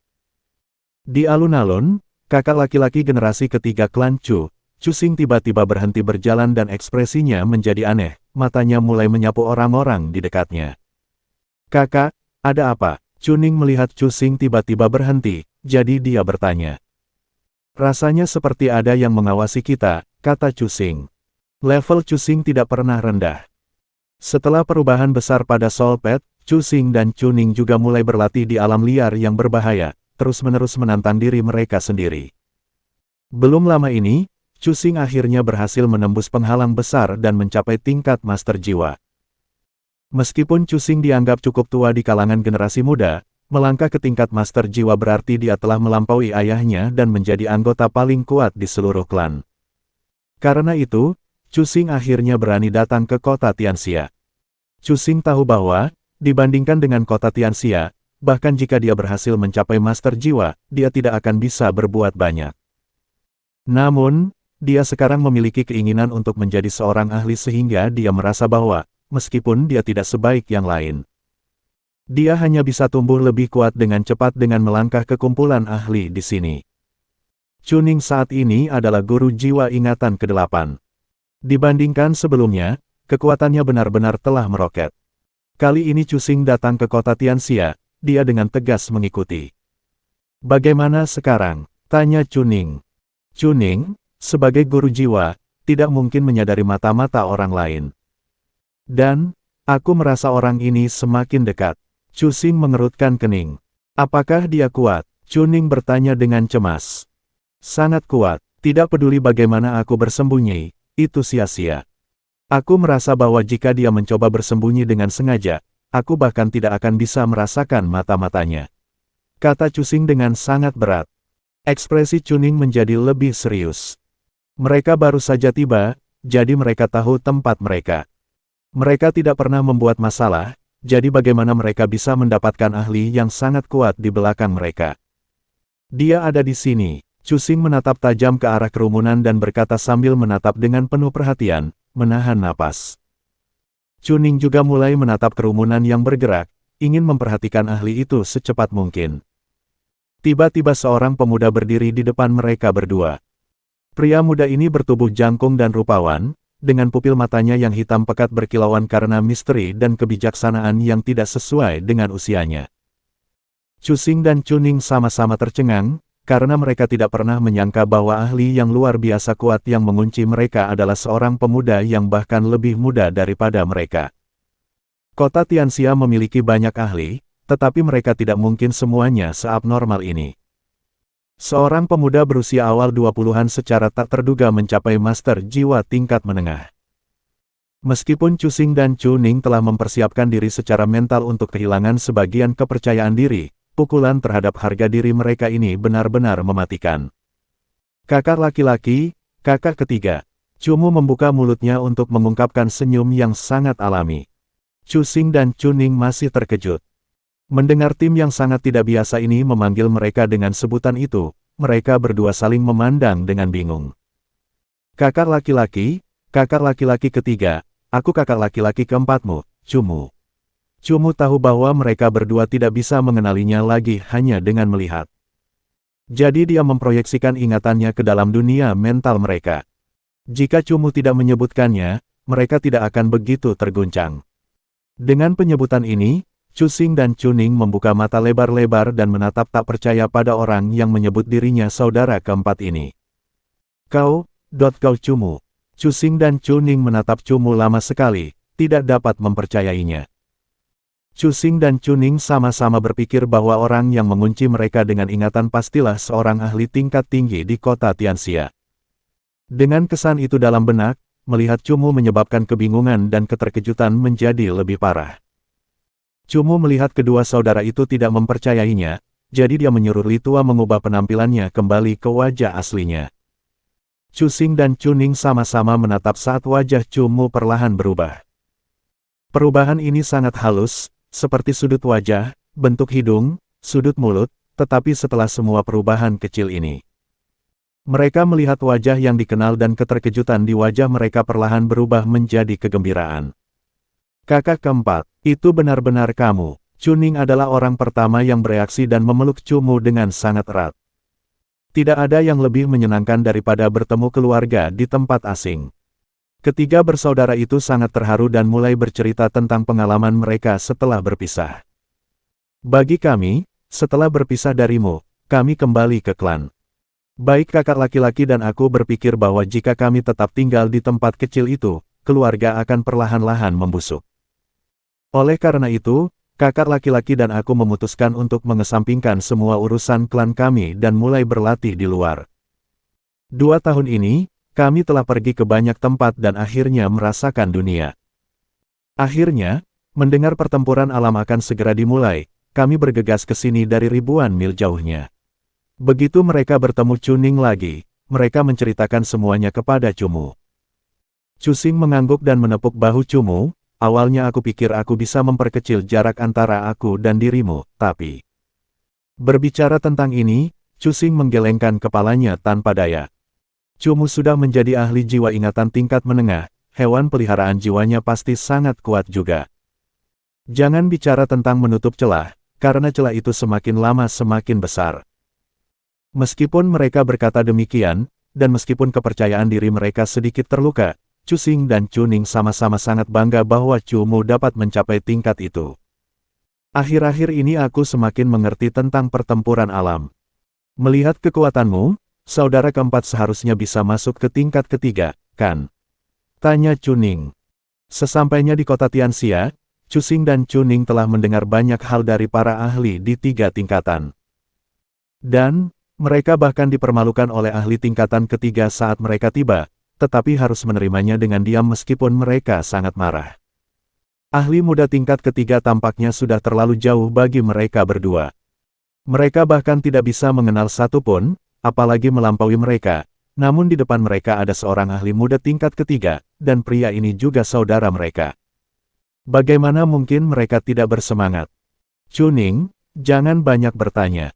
Di alun-alun, kakak laki-laki generasi ketiga klan Chu Xing tiba-tiba berhenti berjalan dan ekspresinya menjadi aneh, matanya mulai menyapu orang-orang di dekatnya. Kakak, ada apa? Chuning melihat Chu Xing tiba-tiba berhenti, jadi dia bertanya. Rasanya seperti ada yang mengawasi kita, kata Chu Xing. Level Chu Xing tidak pernah rendah. Setelah perubahan besar pada Soulpad, Chu Xing dan Chu Ning juga mulai berlatih di alam liar yang berbahaya, terus-menerus menantang diri mereka sendiri. Belum lama ini, Chu Xing akhirnya berhasil menembus penghalang besar dan mencapai tingkat Master Jiwa. Meskipun Chu Xing dianggap cukup tua di kalangan generasi muda, melangkah ke tingkat Master Jiwa berarti dia telah melampaui ayahnya dan menjadi anggota paling kuat di seluruh klan. Karena itu, Chu Xing akhirnya berani datang ke kota Tianxia. Chu Xing tahu bahwa, dibandingkan dengan kota Tianxia, bahkan jika dia berhasil mencapai Master Jiwa, dia tidak akan bisa berbuat banyak. Namun, dia sekarang memiliki keinginan untuk menjadi seorang ahli sehingga dia merasa bahwa, meskipun dia tidak sebaik yang lain, dia hanya bisa tumbuh lebih kuat dengan cepat dengan melangkah ke kumpulan ahli di sini. Chu Ning saat ini adalah guru jiwa ingatan ke-8. Dibandingkan sebelumnya, kekuatannya benar-benar telah meroket. Kali ini Chu Xing datang ke kota Tianxia, dia dengan tegas mengikuti. "Bagaimana sekarang?" tanya Chu Ning. Chu Ning, sebagai guru jiwa, tidak mungkin menyadari mata-mata orang lain. "Dan, aku merasa orang ini semakin dekat." Chu Xing mengerutkan kening. "Apakah dia kuat?" Chu Ning bertanya dengan cemas. "Sangat kuat, tidak peduli bagaimana aku bersembunyi. Itu sia-sia. Aku merasa bahwa jika dia mencoba bersembunyi dengan sengaja, aku bahkan tidak akan bisa merasakan mata-matanya," kata Chu Xing dengan sangat berat. Ekspresi Chu Ning menjadi lebih serius. Mereka baru saja tiba, jadi mereka tahu tempat mereka. Mereka tidak pernah membuat masalah, jadi bagaimana mereka bisa mendapatkan ahli yang sangat kuat di belakang mereka? "Dia ada di sini." Chu Xing menatap tajam ke arah kerumunan dan berkata sambil menatap dengan penuh perhatian, menahan napas. Chu Ning juga mulai menatap kerumunan yang bergerak, ingin memperhatikan ahli itu secepat mungkin. Tiba-tiba seorang pemuda berdiri di depan mereka berdua. Pria muda ini bertubuh jangkung dan rupawan, dengan pupil matanya yang hitam pekat berkilauan karena misteri dan kebijaksanaan yang tidak sesuai dengan usianya. Chu Xing dan Chu Ning sama-sama tercengang, karena mereka tidak pernah menyangka bahwa ahli yang luar biasa kuat yang mengunci mereka adalah seorang pemuda yang bahkan lebih muda daripada mereka. Kota Tianxia memiliki banyak ahli, tetapi mereka tidak mungkin semuanya seabnormal ini. Seorang pemuda berusia awal 20-an secara tak terduga mencapai Master Jiwa tingkat menengah. Meskipun Chu Xing dan Chu Ning telah mempersiapkan diri secara mental untuk kehilangan sebagian kepercayaan diri, pukulan terhadap harga diri mereka ini benar-benar mematikan. "Kakak laki-laki, kakak ketiga." Chu Mu membuka mulutnya untuk mengungkapkan senyum yang sangat alami. Chu Xing dan Chu Ning masih terkejut. Mendengar tim yang sangat tidak biasa ini memanggil mereka dengan sebutan itu, mereka berdua saling memandang dengan bingung. "Kakak laki-laki ketiga, aku kakak laki-laki keempatmu, Chu Mu." Chu Mu tahu bahwa mereka berdua tidak bisa mengenalinya lagi hanya dengan melihat. Jadi dia memproyeksikan ingatannya ke dalam dunia mental mereka. Jika Chu Mu tidak menyebutkannya, mereka tidak akan begitu terguncang. Dengan penyebutan ini, Chu Xing dan Chu Ning membuka mata lebar-lebar dan menatap tak percaya pada orang yang menyebut dirinya saudara keempat ini. Kau Chu Mu." Chu Xing dan Chu Ning menatap Chu Mu lama sekali, tidak dapat mempercayainya. Chu Xing dan Chu Ning sama-sama berpikir bahwa orang yang mengunci mereka dengan ingatan pastilah seorang ahli tingkat tinggi di kota Tianxia. Dengan kesan itu dalam benak, melihat Chu Mu menyebabkan kebingungan dan keterkejutan menjadi lebih parah. Chu Mu melihat kedua saudara itu tidak mempercayainya, jadi dia menyuruh Li Tua mengubah penampilannya kembali ke wajah aslinya. Chu Xing dan Chu Ning sama-sama menatap saat wajah Chu Mu perlahan berubah. Perubahan ini sangat halus, seperti sudut wajah, bentuk hidung, sudut mulut, tetapi setelah semua perubahan kecil ini, mereka melihat wajah yang dikenal dan keterkejutan di wajah mereka perlahan berubah menjadi kegembiraan. "Kakak keempat, itu benar-benar kamu." Chu Ning adalah orang pertama yang bereaksi dan memeluk Chu Mu dengan sangat erat. Tidak ada yang lebih menyenangkan daripada bertemu keluarga di tempat asing. Ketiga bersaudara itu sangat terharu dan mulai bercerita tentang pengalaman mereka setelah berpisah. "Bagi kami, setelah berpisah darimu, kami kembali ke klan. Baik kakak laki-laki dan aku berpikir bahwa jika kami tetap tinggal di tempat kecil itu, keluarga akan perlahan-lahan membusuk. Oleh karena itu, kakak laki-laki dan aku memutuskan untuk mengesampingkan semua urusan klan kami dan mulai berlatih di luar. 2 tahun ini, kami telah pergi ke banyak tempat dan akhirnya merasakan dunia. Akhirnya, mendengar pertempuran alam akan segera dimulai, kami bergegas ke sini dari ribuan mil jauhnya. Begitu mereka bertemu Chuning lagi, mereka menceritakan semuanya kepada Chumu. Chusing mengangguk dan menepuk bahu Chumu. Awalnya aku pikir aku bisa memperkecil jarak antara aku dan dirimu, tapi... Berbicara tentang ini, Chusing menggelengkan kepalanya tanpa daya. Chumu sudah menjadi ahli jiwa ingatan tingkat menengah, hewan peliharaan jiwanya pasti sangat kuat juga. Jangan bicara tentang menutup celah, karena celah itu semakin lama semakin besar. Meskipun mereka berkata demikian, dan meskipun kepercayaan diri mereka sedikit terluka, Chusing dan Chuning sama-sama sangat bangga bahwa Chumu dapat mencapai tingkat itu. Akhir-akhir ini aku semakin mengerti tentang pertempuran alam. Melihat kekuatanmu, saudara keempat seharusnya bisa masuk ke tingkat ketiga, kan? Tanya Chuning. Sesampainya di kota Tianxia, Chusing dan Chuning telah mendengar banyak hal dari para ahli di 3 tingkatan. Dan, mereka bahkan dipermalukan oleh ahli tingkatan ketiga saat mereka tiba, tetapi harus menerimanya dengan diam meskipun mereka sangat marah. Ahli muda tingkat ketiga tampaknya sudah terlalu jauh bagi mereka berdua. Mereka bahkan tidak bisa mengenal satu pun, apalagi melampaui mereka, namun di depan mereka ada seorang ahli muda tingkat ketiga, dan pria ini juga saudara mereka. Bagaimana mungkin mereka tidak bersemangat? Chuning, jangan banyak bertanya.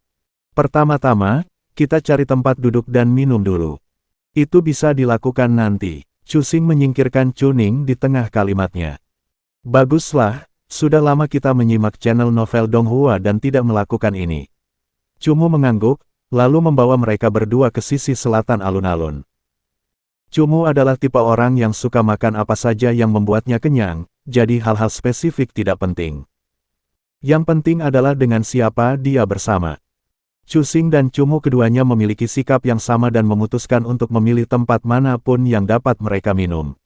Pertama-tama, kita cari tempat duduk dan minum dulu. Itu bisa dilakukan nanti. Chusing menyingkirkan Chuning di tengah kalimatnya. Baguslah, sudah lama kita menyimak channel novel Donghua dan tidak melakukan ini. Chumu mengangguk, lalu membawa mereka berdua ke sisi selatan alun-alun. Chumu adalah tipe orang yang suka makan apa saja yang membuatnya kenyang, jadi hal-hal spesifik tidak penting. Yang penting adalah dengan siapa dia bersama. Chusing dan Chumu keduanya memiliki sikap yang sama dan memutuskan untuk memilih tempat manapun yang dapat mereka minum.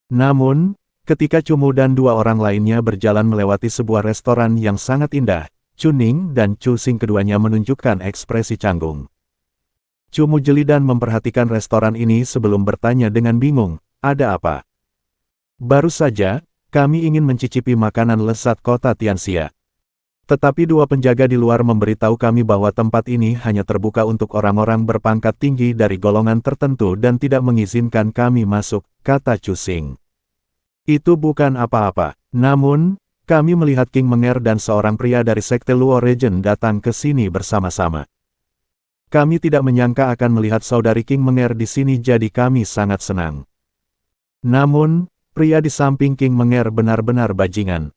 Namun, ketika Chumu dan 2 orang lainnya berjalan melewati sebuah restoran yang sangat indah, Chuning dan Chusing keduanya menunjukkan ekspresi canggung. Chumu jeli dan memperhatikan restoran ini sebelum bertanya dengan bingung, ada apa? Baru saja, kami ingin mencicipi makanan lezat kota Tianxia. Tetapi 2 penjaga di luar memberitahu kami bahwa tempat ini hanya terbuka untuk orang-orang berpangkat tinggi dari golongan tertentu dan tidak mengizinkan kami masuk, kata Chusing. Itu bukan apa-apa, namun, kami melihat King Menger dan seorang pria dari sekte Luo Regent datang ke sini bersama-sama. Kami tidak menyangka akan melihat saudari King Menger di sini jadi kami sangat senang. Namun, pria di samping King Menger benar-benar bajingan.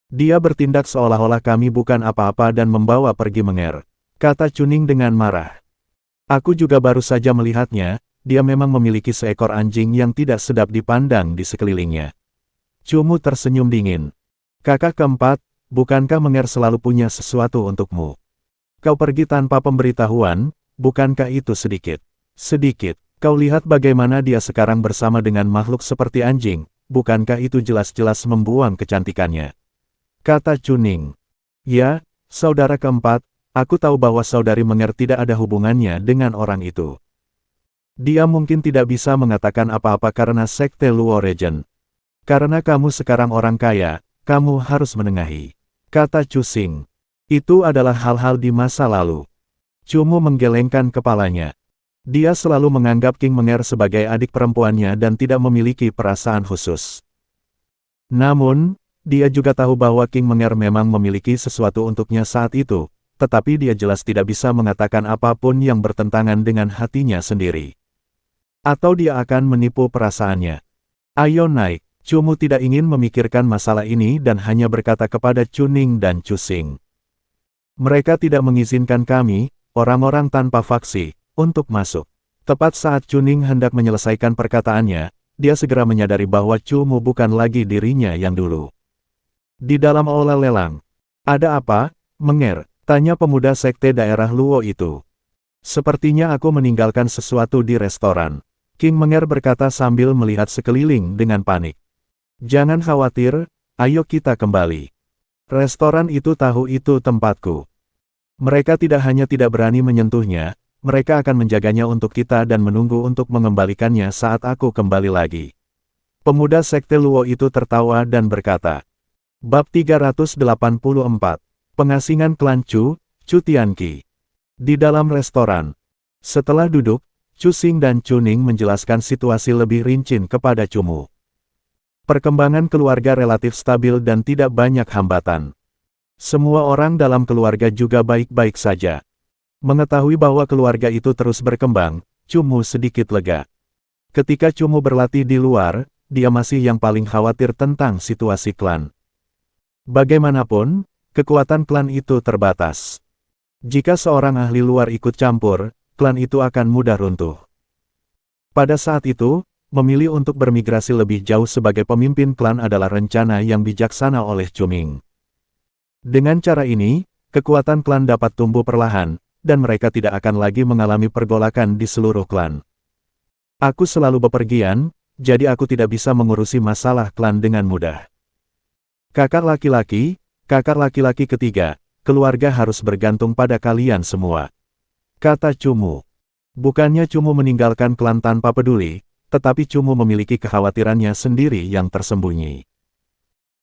Dia bertindak seolah-olah kami bukan apa-apa dan membawa pergi Menger, kata Chuning dengan marah. Aku juga baru saja melihatnya, dia memang memiliki seekor anjing yang tidak sedap dipandang di sekelilingnya. Chumu tersenyum dingin. Kakak keempat, bukankah Menger selalu punya sesuatu untukmu? Kau pergi tanpa pemberitahuan, bukankah itu sedikit? Sedikit, kau lihat bagaimana dia sekarang bersama dengan makhluk seperti anjing, bukankah itu jelas-jelas membuang kecantikannya? Kata Chuning. Ya, saudara keempat, aku tahu bahwa saudari Menger tidak ada hubungannya dengan orang itu. Dia mungkin tidak bisa mengatakan apa-apa karena sekte Luo Regent. Karena kamu sekarang orang kaya, kamu harus menengahi, kata Chusing. Itu adalah hal-hal di masa lalu. Chumu menggelengkan kepalanya. Dia selalu menganggap King Menger sebagai adik perempuannya dan tidak memiliki perasaan khusus. Namun, dia juga tahu bahwa King Menger memang memiliki sesuatu untuknya saat itu, tetapi dia jelas tidak bisa mengatakan apapun yang bertentangan dengan hatinya sendiri. Atau dia akan menipu perasaannya. Ayo naik. Chumu tidak ingin memikirkan masalah ini dan hanya berkata kepada Chuning dan Chusing. Mereka tidak mengizinkan kami, orang-orang tanpa faksi, untuk masuk. Tepat saat Chuning hendak menyelesaikan perkataannya, dia segera menyadari bahwa Chumu bukan lagi dirinya yang dulu. Di dalam aula lelang. Ada apa, Menger? Tanya pemuda sekte daerah Luo itu. Sepertinya aku meninggalkan sesuatu di restoran. King Menger berkata sambil melihat sekeliling dengan panik. Jangan khawatir, ayo kita kembali. Restoran itu tahu itu tempatku. Mereka tidak hanya tidak berani menyentuhnya, mereka akan menjaganya untuk kita dan menunggu untuk mengembalikannya saat aku kembali lagi. Pemuda Sekte Luo itu tertawa dan berkata, Bab 384, Pengasingan Klan Chu, Chu Tianqi. Di dalam restoran. Setelah duduk, Chu Xing dan Chu Ning menjelaskan situasi lebih rinci kepada Chu Mu. Perkembangan keluarga relatif stabil dan tidak banyak hambatan. Semua orang dalam keluarga juga baik-baik saja. Mengetahui bahwa keluarga itu terus berkembang, Chu Mu sedikit lega. Ketika Chu Mu berlatih di luar, dia masih yang paling khawatir tentang situasi klan. Bagaimanapun, kekuatan klan itu terbatas. Jika seorang ahli luar ikut campur, klan itu akan mudah runtuh. Pada saat itu, memilih untuk bermigrasi lebih jauh sebagai pemimpin klan adalah rencana yang bijaksana oleh Chu Ming. Dengan cara ini, kekuatan klan dapat tumbuh perlahan, dan mereka tidak akan lagi mengalami pergolakan di seluruh klan. Aku selalu bepergian, jadi aku tidak bisa mengurusi masalah klan dengan mudah. Kakak laki-laki ketiga, keluarga harus bergantung pada kalian semua. Kata Chu Mu. Bukannya Chu Mu meninggalkan klan tanpa peduli, tetapi Chu Mu memiliki kekhawatirannya sendiri yang tersembunyi.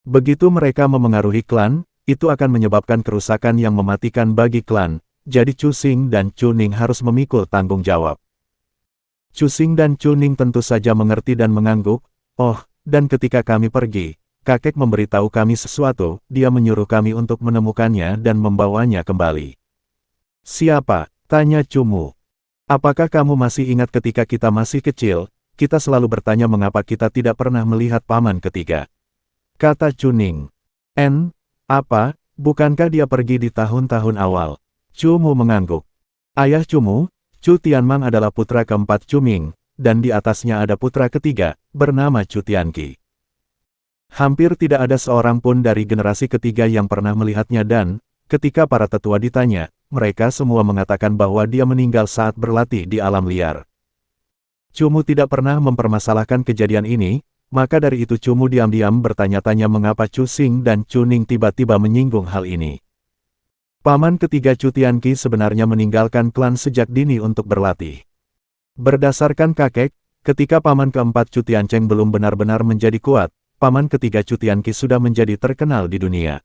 Begitu mereka memengaruhi klan, itu akan menyebabkan kerusakan yang mematikan bagi klan, jadi Chu Xing dan Chu Ning harus memikul tanggung jawab. Chu Xing dan Chu Ning tentu saja mengerti dan mengangguk, oh, dan ketika kami pergi, kakek memberitahu kami sesuatu, dia menyuruh kami untuk menemukannya dan membawanya kembali. Siapa? Tanya Chu Mu. Apakah kamu masih ingat ketika kita masih kecil, kita selalu bertanya mengapa kita tidak pernah melihat paman ketiga? Kata Chu Ning. Apa, bukankah dia pergi di tahun-tahun awal? Chu Mu mengangguk. Ayah Chu Mu, Chu Tianmang adalah putra keempat Chu Ming, dan di atasnya ada putra ketiga, bernama Chu Tianqi. Hampir tidak ada seorang pun dari generasi ketiga yang pernah melihatnya dan, ketika para tetua ditanya, mereka semua mengatakan bahwa dia meninggal saat berlatih di alam liar. Chu Mu tidak pernah mempermasalahkan kejadian ini, maka dari itu Chu Mu diam-diam bertanya-tanya mengapa Chu Xing dan Chu Ning tiba-tiba menyinggung hal ini. Paman ketiga Chu Tianqi sebenarnya meninggalkan klan sejak dini untuk berlatih. Berdasarkan kakek, ketika paman keempat Chu Tiancheng belum benar-benar menjadi kuat, paman ketiga Chu Tianqi sudah menjadi terkenal di dunia.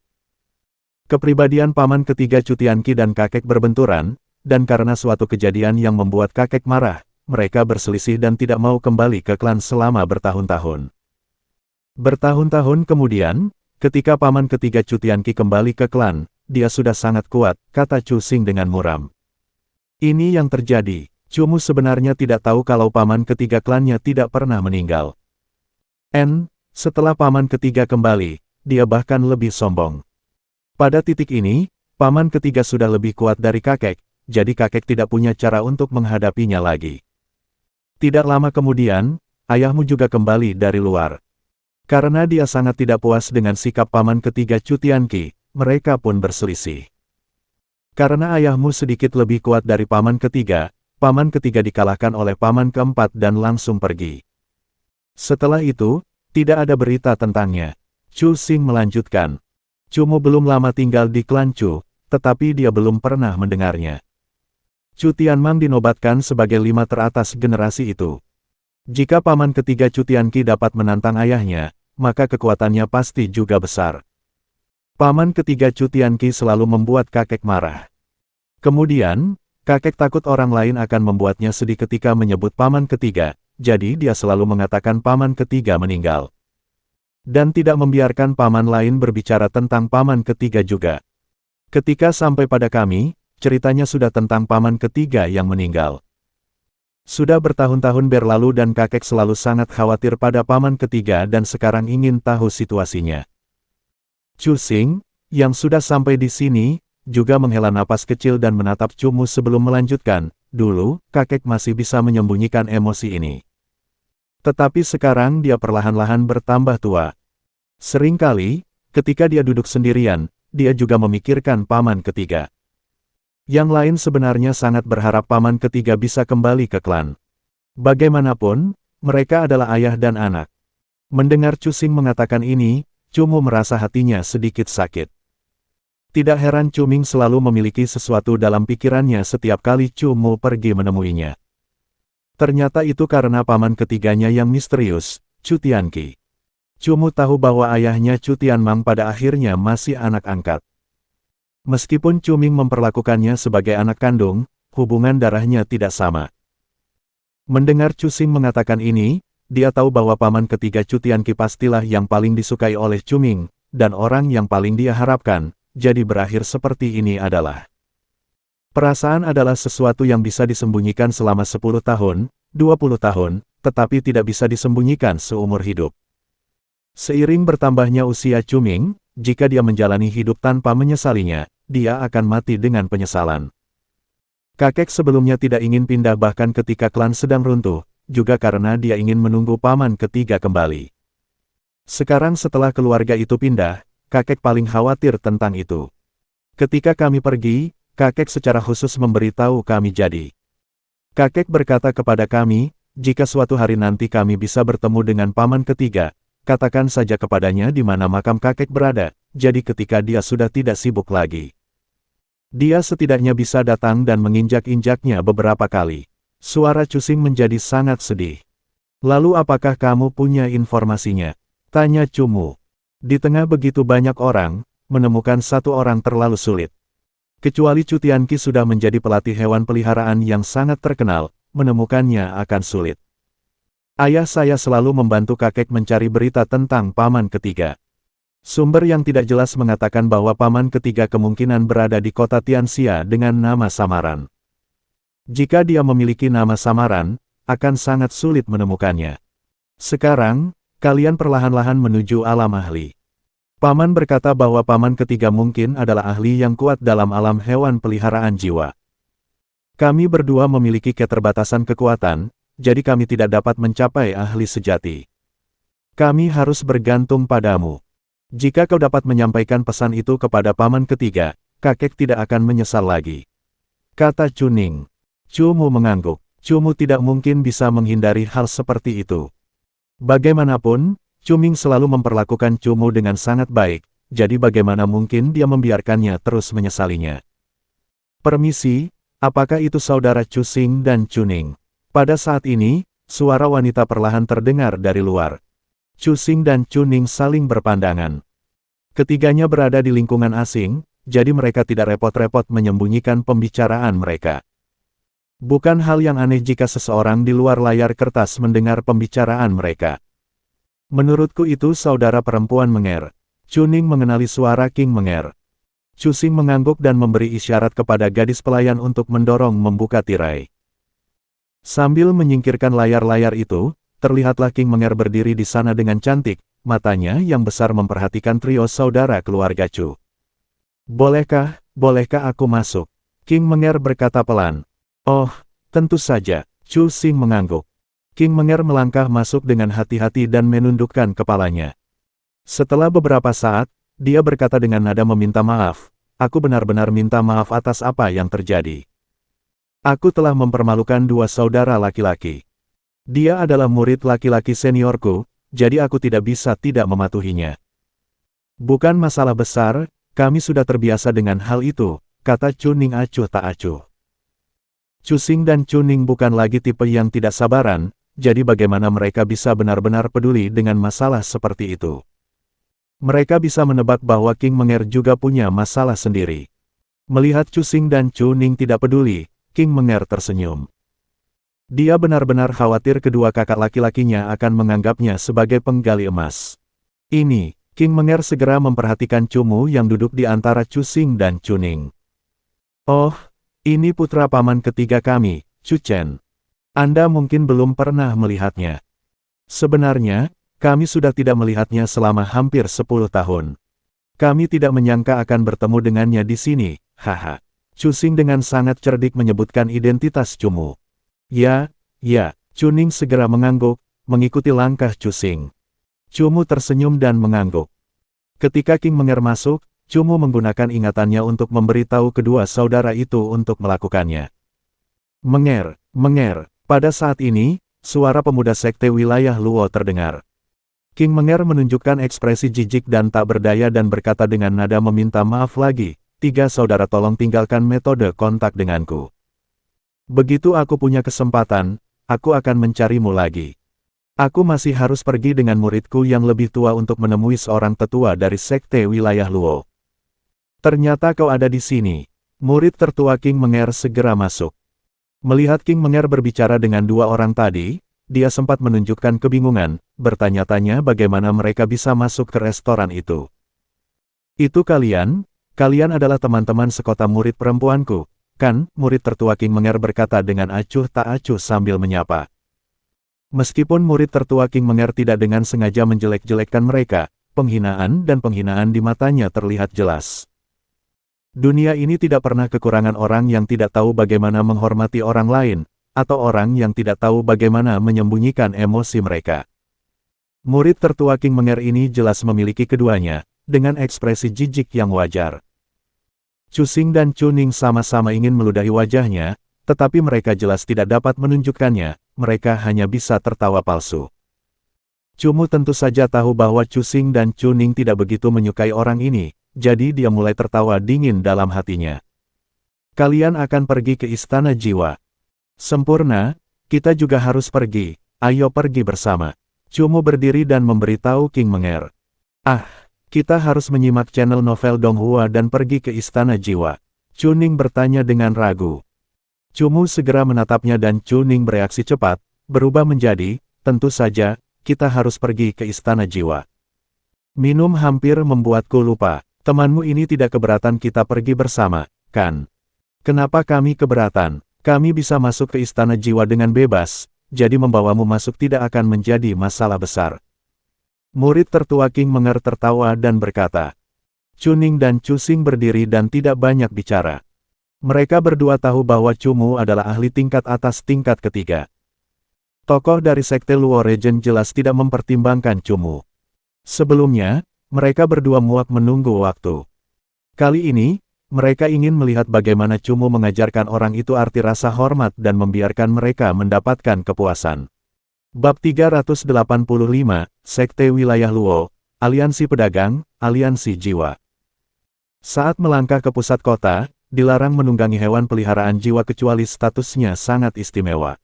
Kepribadian paman ketiga Chu Tianqi dan kakek berbenturan, dan karena suatu kejadian yang membuat kakek marah, mereka berselisih dan tidak mau kembali ke klan selama bertahun-tahun. Bertahun-tahun kemudian, ketika paman ketiga Chu Tianqi kembali ke klan, dia sudah sangat kuat, kata Chu Xing dengan muram. Ini yang terjadi, Chu Mu sebenarnya tidak tahu kalau paman ketiga klannya tidak pernah meninggal. Setelah paman ketiga kembali, dia bahkan lebih sombong. Pada titik ini, paman ketiga sudah lebih kuat dari kakek, jadi kakek tidak punya cara untuk menghadapinya lagi. Tidak lama kemudian, ayahmu juga kembali dari luar. Karena dia sangat tidak puas dengan sikap paman ketiga Chu Tianqi, mereka pun berselisih. Karena ayahmu sedikit lebih kuat dari paman ketiga dikalahkan oleh paman keempat dan langsung pergi. Setelah itu, tidak ada berita tentangnya. Chu Xing melanjutkan. Chu Mu belum lama tinggal di klan Chu, tetapi dia belum pernah mendengarnya. Chu Tianmang dinobatkan sebagai 5 teratas generasi itu. Jika paman ketiga Chu Tianqi dapat menantang ayahnya, maka kekuatannya pasti juga besar. Paman ketiga Chu Tianqi selalu membuat kakek marah. Kemudian, kakek takut orang lain akan membuatnya sedih ketika menyebut paman ketiga, jadi dia selalu mengatakan paman ketiga meninggal. Dan tidak membiarkan paman lain berbicara tentang paman ketiga juga. Ketika sampai pada kami, ceritanya sudah tentang paman ketiga yang meninggal. Sudah bertahun-tahun berlalu dan kakek selalu sangat khawatir pada paman ketiga dan sekarang ingin tahu situasinya. Chu Xing, yang sudah sampai di sini, juga menghela napas kecil dan menatap Chu Mu sebelum melanjutkan, dulu, kakek masih bisa menyembunyikan emosi ini. Tetapi sekarang dia perlahan-lahan bertambah tua. Seringkali, ketika dia duduk sendirian, dia juga memikirkan paman ketiga. Yang lain sebenarnya sangat berharap paman ketiga bisa kembali ke klan. Bagaimanapun, mereka adalah ayah dan anak. Mendengar Chu Xing mengatakan ini, Cumu merasa hatinya sedikit sakit. Tidak heran Cuming selalu memiliki sesuatu dalam pikirannya setiap kali Cumu pergi menemuinya. Ternyata itu karena paman ketiganya yang misterius, Chu Tianqi. Cumu tahu bahwa ayahnya Chu Tianmang pada akhirnya masih anak angkat. Meskipun Cuming memperlakukannya sebagai anak kandung, hubungan darahnya tidak sama. Mendengar Chu Xing mengatakan ini, dia tahu bahwa paman ketiga Chu Tianqi pastilah yang paling disukai oleh Cuming, dan orang yang paling dia harapkan. Jadi berakhir seperti ini adalah. Perasaan adalah sesuatu yang bisa disembunyikan selama 10 tahun, 20 tahun, tetapi tidak bisa disembunyikan seumur hidup. Seiring bertambahnya usia Cuming, jika dia menjalani hidup tanpa menyesalinya, dia akan mati dengan penyesalan. Kakek sebelumnya tidak ingin pindah bahkan ketika klan sedang runtuh, juga karena dia ingin menunggu paman ketiga kembali. Sekarang setelah keluarga itu pindah, kakek paling khawatir tentang itu. Ketika kami pergi, kakek secara khusus memberitahu kami jadi. Kakek berkata kepada kami, jika suatu hari nanti kami bisa bertemu dengan paman ketiga, katakan saja kepadanya di mana makam kakek berada, jadi ketika dia sudah tidak sibuk lagi. Dia setidaknya bisa datang dan menginjak-injaknya beberapa kali. Suara Chu Xing menjadi sangat sedih. Lalu apakah kamu punya informasinya? Tanya Cumu. Di tengah begitu banyak orang, menemukan satu orang terlalu sulit. Kecuali Chu Tianqi sudah menjadi pelatih hewan peliharaan yang sangat terkenal, menemukannya akan sulit. Ayah saya selalu membantu kakek mencari berita tentang paman ketiga. Sumber yang tidak jelas mengatakan bahwa paman ketiga kemungkinan berada di kota Tianxia dengan nama samaran. Jika dia memiliki nama samaran, akan sangat sulit menemukannya. Sekarang, kalian perlahan-lahan menuju alam ahli. Paman berkata bahwa paman ketiga mungkin adalah ahli yang kuat dalam alam hewan peliharaan jiwa. Kami berdua memiliki keterbatasan kekuatan, jadi kami tidak dapat mencapai ahli sejati. Kami harus bergantung padamu. Jika kau dapat menyampaikan pesan itu kepada paman ketiga, kakek tidak akan menyesal lagi. Kata Cuning. Cumu mengangguk. Cumu tidak mungkin bisa menghindari hal seperti itu. Bagaimanapun, Cuming selalu memperlakukan Cumu dengan sangat baik, jadi bagaimana mungkin dia membiarkannya terus menyesalinya. Permisi, apakah itu saudara Chu Xing dan Cuning? Pada saat ini, suara wanita perlahan terdengar dari luar. Chu Xing dan Cuning saling berpandangan. Ketiganya berada di lingkungan asing, jadi mereka tidak repot-repot menyembunyikan pembicaraan mereka. Bukan hal yang aneh jika seseorang di luar layar kertas mendengar pembicaraan mereka. Menurutku itu saudara perempuan Menger. Cuning mengenali suara King Menger. Chu Xing mengangguk dan memberi isyarat kepada gadis pelayan untuk mendorong membuka tirai. Sambil menyingkirkan layar-layar itu, terlihatlah King Menger berdiri di sana dengan cantik, matanya yang besar memperhatikan trio saudara keluarga Chu. Bolehkah aku masuk? King Menger berkata pelan. Oh, tentu saja, Chu Xing mengangguk. King Menger melangkah masuk dengan hati-hati dan menundukkan kepalanya. Setelah beberapa saat, dia berkata dengan nada meminta maaf, aku benar-benar minta maaf atas apa yang terjadi. Aku telah mempermalukan dua saudara laki-laki. Dia adalah murid laki-laki seniorku, jadi aku tidak bisa tidak mematuhinya. Bukan masalah besar, kami sudah terbiasa dengan hal itu, kata Cuning acuh tak acuh. Chu Xing dan Cuning bukan lagi tipe yang tidak sabaran, jadi bagaimana mereka bisa benar-benar peduli dengan masalah seperti itu. Mereka bisa menebak bahwa King Menger juga punya masalah sendiri. Melihat Chu Xing dan Cuning tidak peduli, King Menger tersenyum. Dia benar-benar khawatir kedua kakak laki-lakinya akan menganggapnya sebagai penggali emas. Ini, King Menger segera memperhatikan Cumu yang duduk di antara Chu Xing dan Cuning. Oh, ini putra paman ketiga kami, Chu Chen. Anda mungkin belum pernah melihatnya. Sebenarnya, kami sudah tidak melihatnya selama hampir 10 tahun. Kami tidak menyangka akan bertemu dengannya di sini, haha. Chu Xing dengan sangat cerdik menyebutkan identitas Cumu. Ya, Cuning segera mengangguk, mengikuti langkah Chu Xing. Cumu tersenyum dan mengangguk. Ketika King Menger masuk, Cumu menggunakan ingatannya untuk memberitahu kedua saudara itu untuk melakukannya. Menger. Pada saat ini, suara pemuda sekte wilayah Luo terdengar. King Menger menunjukkan ekspresi jijik dan tak berdaya dan berkata dengan nada meminta maaf lagi, "Tiga saudara tolong tinggalkan metode kontak denganku. Begitu aku punya kesempatan, aku akan mencarimu lagi. Aku masih harus pergi dengan muridku yang lebih tua untuk menemui seorang tetua dari sekte wilayah Luo. Ternyata kau ada di sini." Murid tertua King Menger segera masuk. Melihat King Menger berbicara dengan dua orang tadi, dia sempat menunjukkan kebingungan, bertanya-tanya bagaimana mereka bisa masuk ke restoran itu. "Itu kalian adalah teman-teman sekota murid perempuanku, kan?" Murid tertua King Menger berkata dengan acuh tak acuh sambil menyapa. Meskipun murid tertua King Menger tidak dengan sengaja menjelek-jelekkan mereka, penghinaan di matanya terlihat jelas. Dunia ini tidak pernah kekurangan orang yang tidak tahu bagaimana menghormati orang lain, atau orang yang tidak tahu bagaimana menyembunyikan emosi mereka. Murid tertua King Menger ini jelas memiliki keduanya, dengan ekspresi jijik yang wajar. Chu Xing dan Chu Ning sama-sama ingin meludahi wajahnya, tetapi mereka jelas tidak dapat menunjukkannya, mereka hanya bisa tertawa palsu. Chu Mu tentu saja tahu bahwa Chu Xing dan Chu Ning tidak begitu menyukai orang ini, jadi dia mulai tertawa dingin dalam hatinya. "Kalian akan pergi ke Istana Jiwa. Sempurna, kita juga harus pergi, ayo pergi bersama." Chu Mu berdiri dan memberitahu King Menger. Kita harus menyimak channel novel Donghua dan pergi ke Istana Jiwa." Chu Ning bertanya dengan ragu. Chu Mu segera menatapnya dan Chu Ning bereaksi cepat, berubah menjadi, "Tentu saja, kita harus pergi ke Istana Jiwa. Minum hampir membuatku lupa. Temanmu ini tidak keberatan kita pergi bersama, kan?" "Kenapa kami keberatan? Kami bisa masuk ke Istana Jiwa dengan bebas, jadi membawamu masuk tidak akan menjadi masalah besar." Murid tertua King Menger tertawa dan berkata. Chu Ning dan Chu Xing berdiri dan tidak banyak bicara. Mereka berdua tahu bahwa Chu Mu adalah ahli tingkat atas tingkat ketiga. Tokoh dari sekte Luo Regent jelas tidak mempertimbangkan Chu Mu. Sebelumnya, mereka berdua muak menunggu waktu. Kali ini, mereka ingin melihat bagaimana Chu Mu mengajarkan orang itu arti rasa hormat dan membiarkan mereka mendapatkan kepuasan. Bab 385, Sekte Wilayah Luo, Aliansi Pedagang, Aliansi Jiwa. Saat melangkah ke pusat kota, dilarang menunggangi hewan peliharaan jiwa kecuali statusnya sangat istimewa.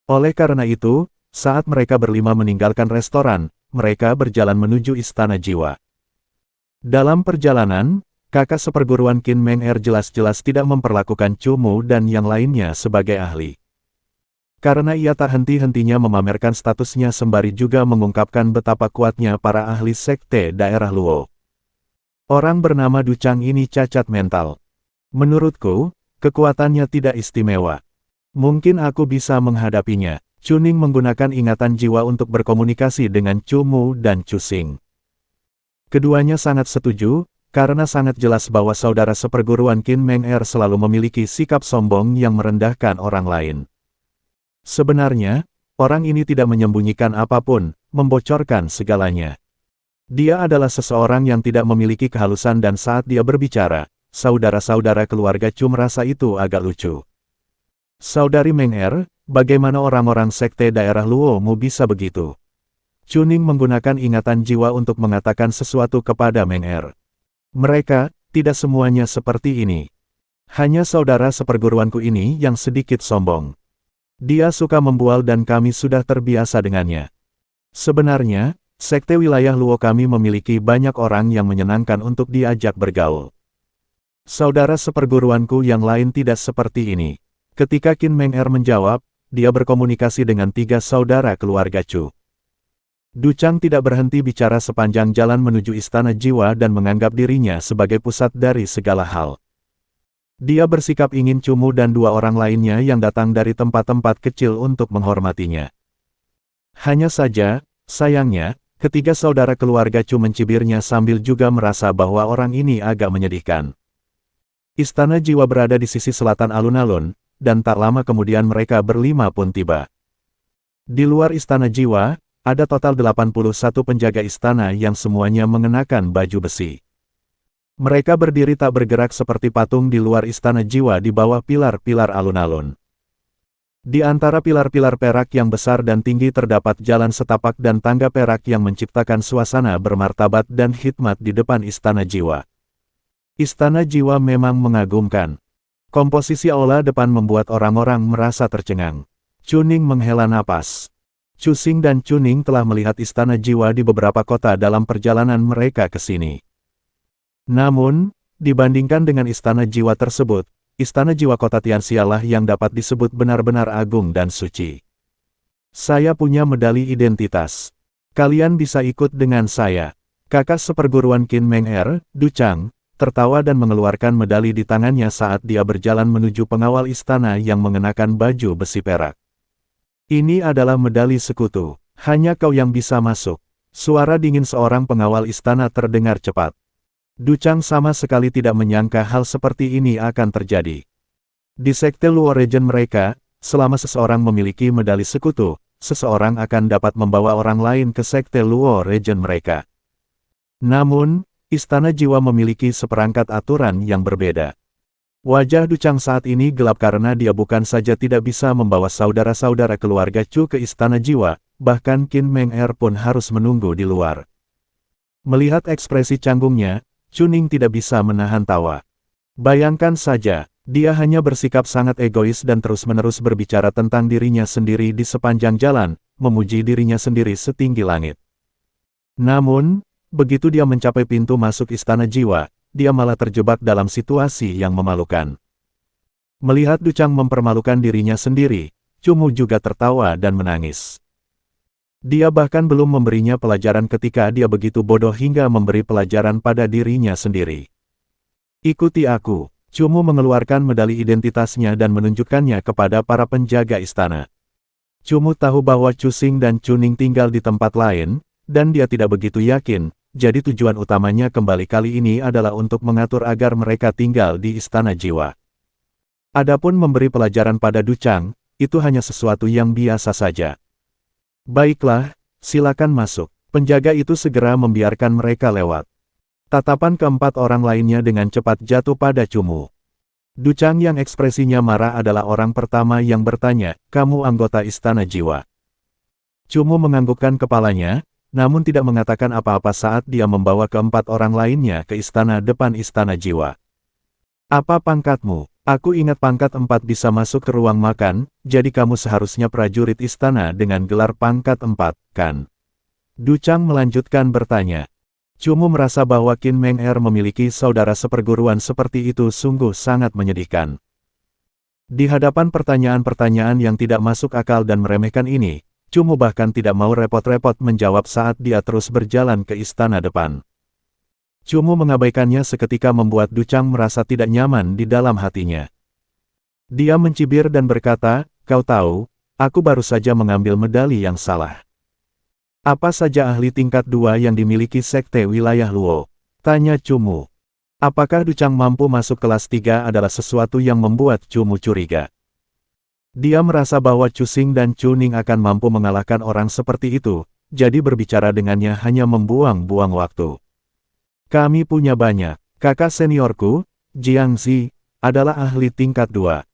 Oleh karena itu, saat mereka berlima meninggalkan restoran, mereka berjalan menuju Istana Jiwa. Dalam perjalanan, kakak seperguruan Qin Menger jelas-jelas tidak memperlakukan Chu Mu dan yang lainnya sebagai ahli. Karena ia tak henti-hentinya memamerkan statusnya sembari juga mengungkapkan betapa kuatnya para ahli sekte daerah Luo. Orang bernama Du Chang ini cacat mental. Menurutku, kekuatannya tidak istimewa. Mungkin aku bisa menghadapinya. Chu Ning menggunakan ingatan jiwa untuk berkomunikasi dengan Chu Mu dan Chu Xing. Keduanya sangat setuju, karena sangat jelas bahwa saudara seperguruan Qin Menger selalu memiliki sikap sombong yang merendahkan orang lain. Sebenarnya, orang ini tidak menyembunyikan apapun, membocorkan segalanya. Dia adalah seseorang yang tidak memiliki kehalusan dan saat dia berbicara, saudara-saudara keluarga Chu merasa itu agak lucu. "Saudari Menger, bagaimana orang-orang sekte daerah Luo mu bisa begitu?" Chu Ning menggunakan ingatan jiwa untuk mengatakan sesuatu kepada Menger. "Mereka, tidak semuanya seperti ini. Hanya saudara seperguruanku ini yang sedikit sombong. Dia suka membual dan kami sudah terbiasa dengannya. Sebenarnya, sekte wilayah Luo kami memiliki banyak orang yang menyenangkan untuk diajak bergaul. Saudara seperguruanku yang lain tidak seperti ini." Ketika Qin Menger menjawab, dia berkomunikasi dengan tiga saudara keluarga Chu. Du Chang tidak berhenti bicara sepanjang jalan menuju Istana Jiwa dan menganggap dirinya sebagai pusat dari segala hal. Dia bersikap ingin Chu Mu dan dua orang lainnya yang datang dari tempat-tempat kecil untuk menghormatinya. Hanya saja, sayangnya, ketiga saudara keluarga Chu mencibirnya sambil juga merasa bahwa orang ini agak menyedihkan. Istana Jiwa berada di sisi selatan alun-alun, dan tak lama kemudian mereka berlima pun tiba. Di luar Istana Jiwa, ada total 81 penjaga istana yang semuanya mengenakan baju besi. Mereka berdiri tak bergerak seperti patung di luar Istana Jiwa di bawah pilar-pilar alun-alun. Di antara pilar-pilar perak yang besar dan tinggi terdapat jalan setapak dan tangga perak yang menciptakan suasana bermartabat dan hikmat di depan Istana Jiwa. Istana Jiwa memang mengagumkan. Komposisi aula depan membuat orang-orang merasa tercengang. Chuning menghela napas. Cusing dan Chuning telah melihat Istana Jiwa di beberapa kota dalam perjalanan mereka ke sini. Namun, dibandingkan dengan Istana Jiwa tersebut, Istana Jiwa Kota Tianxia lah yang dapat disebut benar-benar agung dan suci. Saya punya medali identitas. Kalian bisa ikut dengan saya. Kakak seperguruan Qin Meng Er, Du Chang, tertawa dan mengeluarkan medali di tangannya saat dia berjalan menuju pengawal istana yang mengenakan baju besi perak. Ini adalah medali sekutu. Hanya kau yang bisa masuk. Suara dingin seorang pengawal istana terdengar cepat. Du Chang sama sekali tidak menyangka hal seperti ini akan terjadi. Di Sekte Luo Region mereka, selama seseorang memiliki medali sekutu, seseorang akan dapat membawa orang lain ke Sekte Luo Region mereka. Namun, Istana Jiwa memiliki seperangkat aturan yang berbeda. Wajah Du Chang saat ini gelap karena dia bukan saja tidak bisa membawa saudara-saudara keluarga Chu ke Istana Jiwa, bahkan Qin Meng Er pun harus menunggu di luar. Melihat ekspresi canggungnya, Chuning tidak bisa menahan tawa. Bayangkan saja, dia hanya bersikap sangat egois dan terus-menerus berbicara tentang dirinya sendiri di sepanjang jalan, memuji dirinya sendiri setinggi langit. Namun, begitu dia mencapai pintu masuk Istana Jiwa, dia malah terjebak dalam situasi yang memalukan. Melihat Du Chang mempermalukan dirinya sendiri, Chu Mu juga tertawa dan menangis. Dia bahkan belum memberinya pelajaran ketika dia begitu bodoh hingga memberi pelajaran pada dirinya sendiri. Ikuti aku. Chu Mu mengeluarkan medali identitasnya dan menunjukkannya kepada para penjaga istana. Chu Mu tahu bahwa Chu Xing dan Chuning tinggal di tempat lain, dan dia tidak begitu yakin, jadi tujuan utamanya kembali kali ini adalah untuk mengatur agar mereka tinggal di Istana Jiwa. Adapun memberi pelajaran pada Du Chang, itu hanya sesuatu yang biasa saja. Baiklah, silakan masuk. Penjaga itu segera membiarkan mereka lewat. Tatapan keempat orang lainnya dengan cepat jatuh pada Chu Mu. Du Chang yang ekspresinya marah adalah orang pertama yang bertanya, "Kamu anggota Istana Jiwa?" Chu Mu menganggukkan kepalanya, namun tidak mengatakan apa-apa saat dia membawa keempat orang lainnya ke istana depan Istana Jiwa. "Apa pangkatmu?" "Aku ingat pangkat 4 bisa masuk ke ruang makan, jadi kamu seharusnya prajurit istana dengan gelar pangkat 4, kan?" Du Chang melanjutkan bertanya. Chu Mu merasa bahwa Qin Meng Er memiliki saudara seperguruan seperti itu sungguh sangat menyedihkan. Di hadapan pertanyaan-pertanyaan yang tidak masuk akal dan meremehkan ini, Chu Mu bahkan tidak mau repot-repot menjawab saat dia terus berjalan ke istana depan. Chu Mu mengabaikannya seketika membuat Du Chang merasa tidak nyaman di dalam hatinya. Dia mencibir dan berkata, "Kau tahu, aku baru saja mengambil medali yang salah. Apa saja ahli tingkat 2 yang dimiliki Sekte Wilayah Luo?" tanya Chu Mu. Apakah Du Chang mampu masuk kelas 3 adalah sesuatu yang membuat Chu Mu curiga. Dia merasa bahwa Chu Xing dan Chuning akan mampu mengalahkan orang seperti itu, jadi berbicara dengannya hanya membuang-buang waktu. "Kami punya banyak. Kakak seniorku, Jiang Zi, adalah ahli tingkat 2.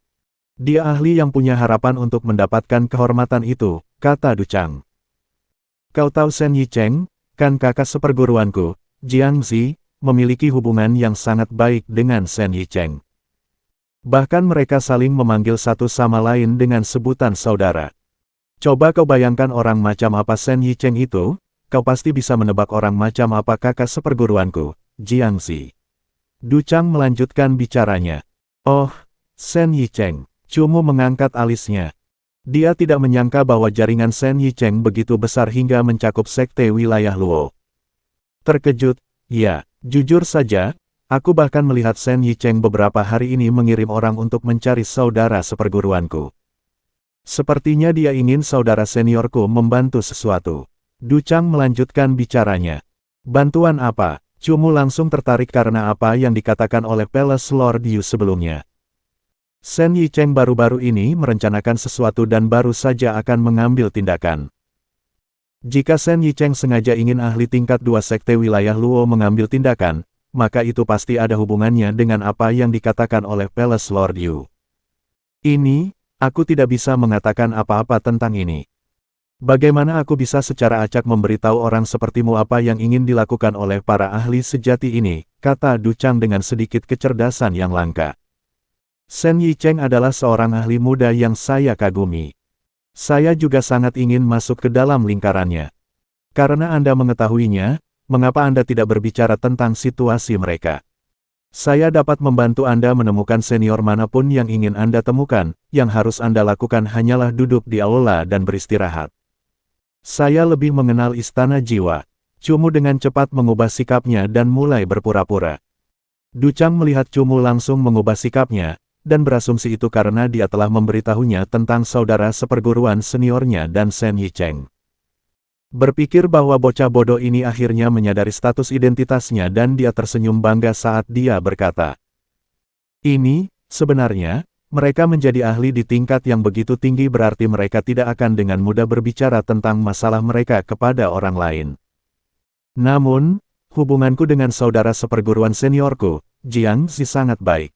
Dia ahli yang punya harapan untuk mendapatkan kehormatan itu," kata Du Chang. "Kau tahu Shen Yicheng, kan kakak seperguruanku, Jiang Zi, memiliki hubungan yang sangat baik dengan Shen Yicheng. Bahkan mereka saling memanggil satu sama lain dengan sebutan saudara. Coba kau bayangkan orang macam apa Shen Yicheng itu, kau pasti bisa menebak orang macam apa kakak seperguruanku, Jiang Zi." Du Chang melanjutkan bicaranya. "Oh, Shen Yicheng." Chu Mu mengangkat alisnya. Dia tidak menyangka bahwa jaringan Shen Yicheng begitu besar hingga mencakup Sekte Wilayah Luo. "Terkejut, ya, jujur saja, aku bahkan melihat Shen Yicheng beberapa hari ini mengirim orang untuk mencari saudara seperguruanku. Sepertinya dia ingin saudara seniorku membantu sesuatu." Du Chang melanjutkan bicaranya. "Bantuan apa?" Chu Mu langsung tertarik karena apa yang dikatakan oleh Palace Lord Yu sebelumnya. Shen Yicheng baru-baru ini merencanakan sesuatu dan baru saja akan mengambil tindakan. Jika Shen Yicheng sengaja ingin ahli tingkat 2 Sekte Wilayah Luo mengambil tindakan, maka itu pasti ada hubungannya dengan apa yang dikatakan oleh Palace Lord Yu. Ini Aku tidak bisa mengatakan apa-apa tentang ini. Bagaimana aku bisa secara acak memberitahu orang sepertimu apa yang ingin dilakukan oleh para ahli sejati ini, kata Du Chang dengan sedikit kecerdasan yang langka. Shen Yicheng adalah seorang ahli muda yang saya kagumi. Saya juga sangat ingin masuk ke dalam lingkarannya. Karena Anda mengetahuinya, mengapa Anda tidak berbicara tentang situasi mereka? Saya dapat membantu Anda menemukan senior manapun yang ingin Anda temukan, yang harus Anda lakukan hanyalah duduk di aula dan beristirahat. Saya lebih mengenal istana jiwa. Cumu dengan cepat mengubah sikapnya dan mulai berpura-pura. Du Chang melihat Cumu langsung mengubah sikapnya, dan berasumsi itu karena dia telah memberitahunya tentang saudara seperguruan seniornya dan Shen Yicheng. Berpikir bahwa bocah bodoh ini akhirnya menyadari status identitasnya dan dia tersenyum bangga saat dia berkata, "Ini, sebenarnya, mereka menjadi ahli di tingkat yang begitu tinggi berarti mereka tidak akan dengan mudah berbicara tentang masalah mereka kepada orang lain. Namun, hubunganku dengan saudara seperguruan seniorku, Jiang Zi sangat baik."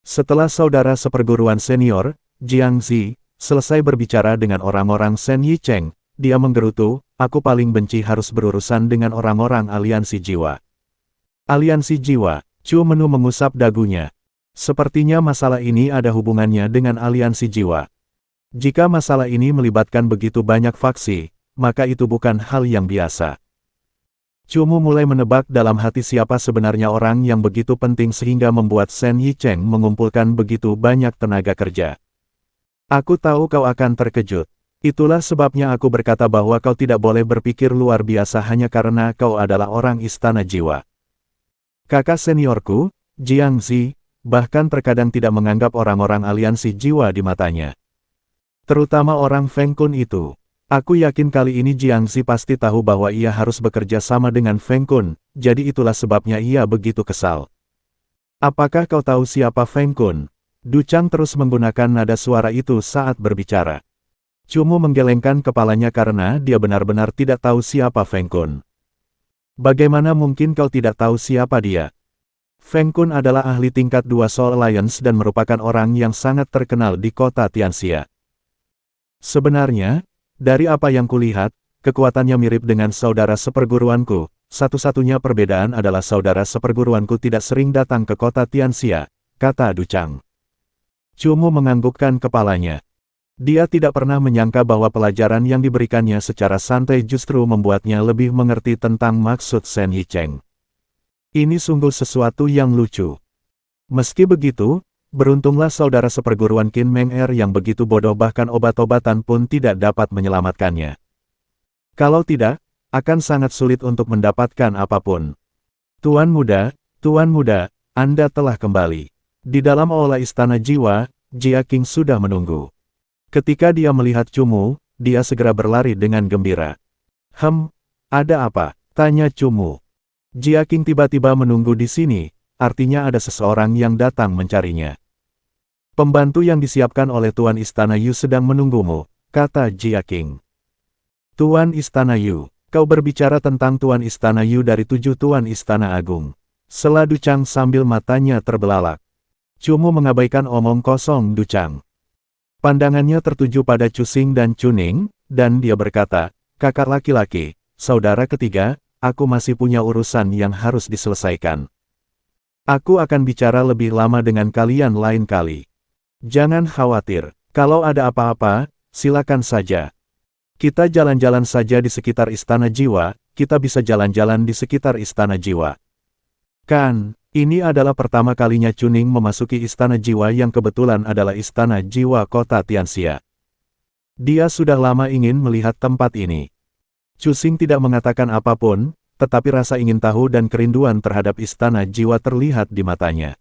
Setelah saudara seperguruan senior, Jiang Zi, selesai berbicara dengan orang-orang Shen Yicheng, dia menggerutu, "Aku paling benci harus berurusan dengan orang-orang aliansi jiwa." Aliansi jiwa, Chu Menu mengusap dagunya. Sepertinya masalah ini ada hubungannya dengan aliansi jiwa. Jika masalah ini melibatkan begitu banyak faksi, maka itu bukan hal yang biasa. Cumu mulai menebak dalam hati siapa sebenarnya orang yang begitu penting sehingga membuat Shen Yicheng mengumpulkan begitu banyak tenaga kerja. "Aku tahu kau akan terkejut. Itulah sebabnya aku berkata bahwa kau tidak boleh berpikir luar biasa hanya karena kau adalah orang istana jiwa. Kakak seniorku, Jiang Zi, bahkan terkadang tidak menganggap orang-orang aliansi jiwa di matanya. Terutama orang Feng Kun itu. Aku yakin kali ini Jiang Zi pasti tahu bahwa ia harus bekerja sama dengan Feng Kun, jadi itulah sebabnya ia begitu kesal." "Apakah kau tahu siapa Feng Kun?" Du Chang terus menggunakan nada suara itu saat berbicara. Cumu menggelengkan kepalanya karena dia benar-benar tidak tahu siapa Feng Kun. "Bagaimana mungkin kau tidak tahu siapa dia?" Feng Kun adalah ahli tingkat 2 Soul Alliance dan merupakan orang yang sangat terkenal di kota Tianxia. Sebenarnya, dari apa yang kulihat, kekuatannya mirip dengan saudara seperguruanku. Satu-satunya perbedaan adalah saudara seperguruanku tidak sering datang ke kota Tianxia, kata Du Chang. Cumu menganggukkan kepalanya. Dia tidak pernah menyangka bahwa pelajaran yang diberikannya secara santai justru membuatnya lebih mengerti tentang maksud Shen Yicheng. Ini sungguh sesuatu yang lucu. Meski begitu, beruntunglah saudara seperguruan Qin Meng Er yang begitu bodoh bahkan obat-obatan pun tidak dapat menyelamatkannya. Kalau tidak, akan sangat sulit untuk mendapatkan apapun. Tuan muda, Anda telah kembali. Di dalam aula istana jiwa, Jia Qing sudah menunggu. Ketika dia melihat Cumu, dia segera berlari dengan gembira. Ada apa? Tanya Cumu. Jia Qing tiba-tiba menunggu di sini, artinya ada seseorang yang datang mencarinya. Pembantu yang disiapkan oleh Tuan Istana Yu sedang menunggumu, kata Jia Qing. Tuan Istana Yu, kau berbicara tentang Tuan Istana Yu dari 7 Tuan Istana Agung. Sela Du Chang sambil matanya terbelalak. Cumu mengabaikan omong kosong Du Chang. Pandangannya tertuju pada Cusing dan Cuning, dan dia berkata, kakak laki-laki, saudara ketiga, aku masih punya urusan yang harus diselesaikan. Aku akan bicara lebih lama dengan kalian lain kali. Jangan khawatir, kalau ada apa-apa, silakan saja. Kita jalan-jalan saja di sekitar Istana Jiwa, kita bisa jalan-jalan di sekitar Istana Jiwa. Kan, ini adalah pertama kalinya Cuning memasuki Istana Jiwa yang kebetulan adalah Istana Jiwa Kota Tianxia. Dia sudah lama ingin melihat tempat ini. Cusing tidak mengatakan apapun, tetapi rasa ingin tahu dan kerinduan terhadap Istana Jiwa terlihat di matanya.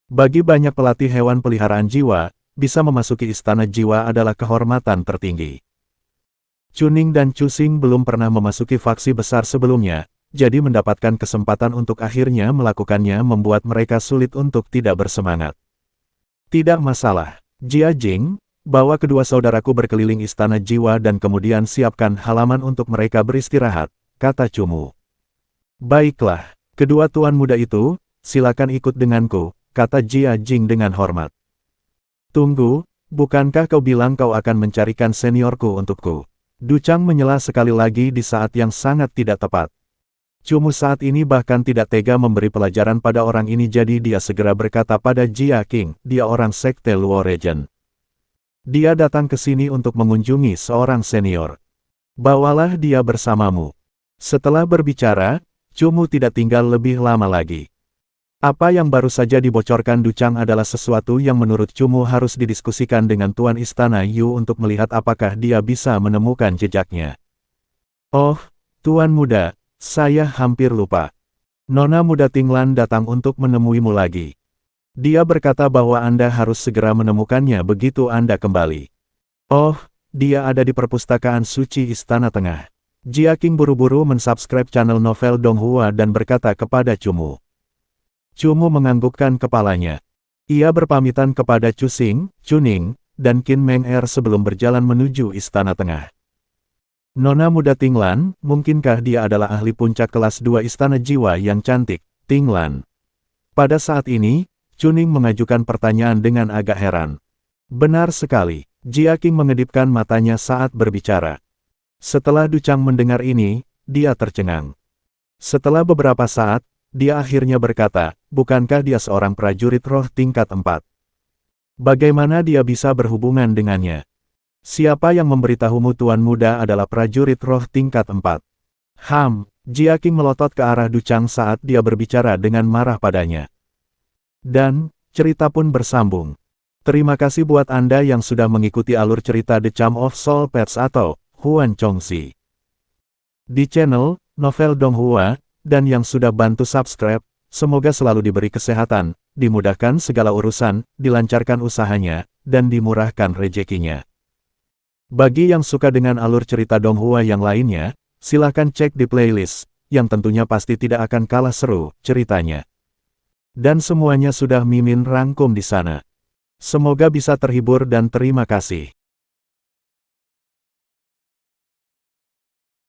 Bagi banyak pelatih hewan peliharaan jiwa, bisa memasuki Istana Jiwa adalah kehormatan tertinggi. Cuning dan Cusing belum pernah memasuki faksi besar sebelumnya, jadi mendapatkan kesempatan untuk akhirnya melakukannya membuat mereka sulit untuk tidak bersemangat. Tidak masalah, Jia Jing, bawa kedua saudaraku berkeliling Istana Jiwa dan kemudian siapkan halaman untuk mereka beristirahat, kata Cumu. Baiklah, kedua tuan muda itu, silakan ikut denganku, kata Jia Jing dengan hormat. Tunggu, Bukankah kau bilang kau akan mencarikan seniorku untukku? Du Chang menyela sekali lagi di saat yang sangat tidak tepat. Cumu saat ini bahkan tidak tega memberi pelajaran pada orang ini, jadi dia segera berkata pada Jia King, dia orang sekte Luo Regent. Dia datang ke sini untuk mengunjungi seorang senior. Bawalah dia bersamamu. Setelah berbicara, Cumu tidak tinggal lebih lama lagi. Apa yang baru saja dibocorkan Du Chang adalah sesuatu yang menurut Cumu harus didiskusikan dengan Tuan Istana Yu untuk melihat apakah dia bisa menemukan jejaknya. Oh, Tuan Muda, saya hampir lupa. Nona Muda Tinglan datang untuk menemuimu lagi. Dia berkata bahwa Anda harus segera menemukannya begitu Anda kembali. Oh, dia ada di perpustakaan suci Istana Tengah. Jia King buru-buru mensubscribe channel novel Donghua dan berkata kepada Cumu. Cumu menganggukkan kepalanya. Ia berpamitan kepada Chu Xing, Chuning, dan Qin Meng Er sebelum berjalan menuju Istana Tengah. Nona Muda Tinglan, mungkinkah dia adalah ahli puncak kelas 2 Istana Jiwa yang cantik, Tinglan? Pada saat ini, Chuning mengajukan pertanyaan dengan agak heran. Benar sekali, Jia King mengedipkan matanya saat berbicara. Setelah Du Chang mendengar ini, dia tercengang. Setelah beberapa saat, dia akhirnya berkata, bukankah dia seorang prajurit roh tingkat 4? Bagaimana dia bisa berhubungan dengannya? Siapa yang memberitahumu Tuan Muda adalah prajurit roh tingkat 4? Jia King melotot ke arah Du Chang saat dia berbicara dengan marah padanya. Dan, cerita pun bersambung. Terima kasih buat Anda yang sudah mengikuti alur cerita The Charm of Soul Pets atau Huan Chongxi di channel Novel Donghua, dan yang sudah bantu subscribe. Semoga selalu diberi kesehatan, dimudahkan segala urusan, dilancarkan usahanya, dan dimurahkan rezekinya. Bagi yang suka dengan alur cerita Donghua yang lainnya, silahkan cek di playlist, yang tentunya pasti tidak akan kalah seru ceritanya. Dan semuanya sudah Mimin rangkum di sana. Semoga bisa terhibur dan terima kasih.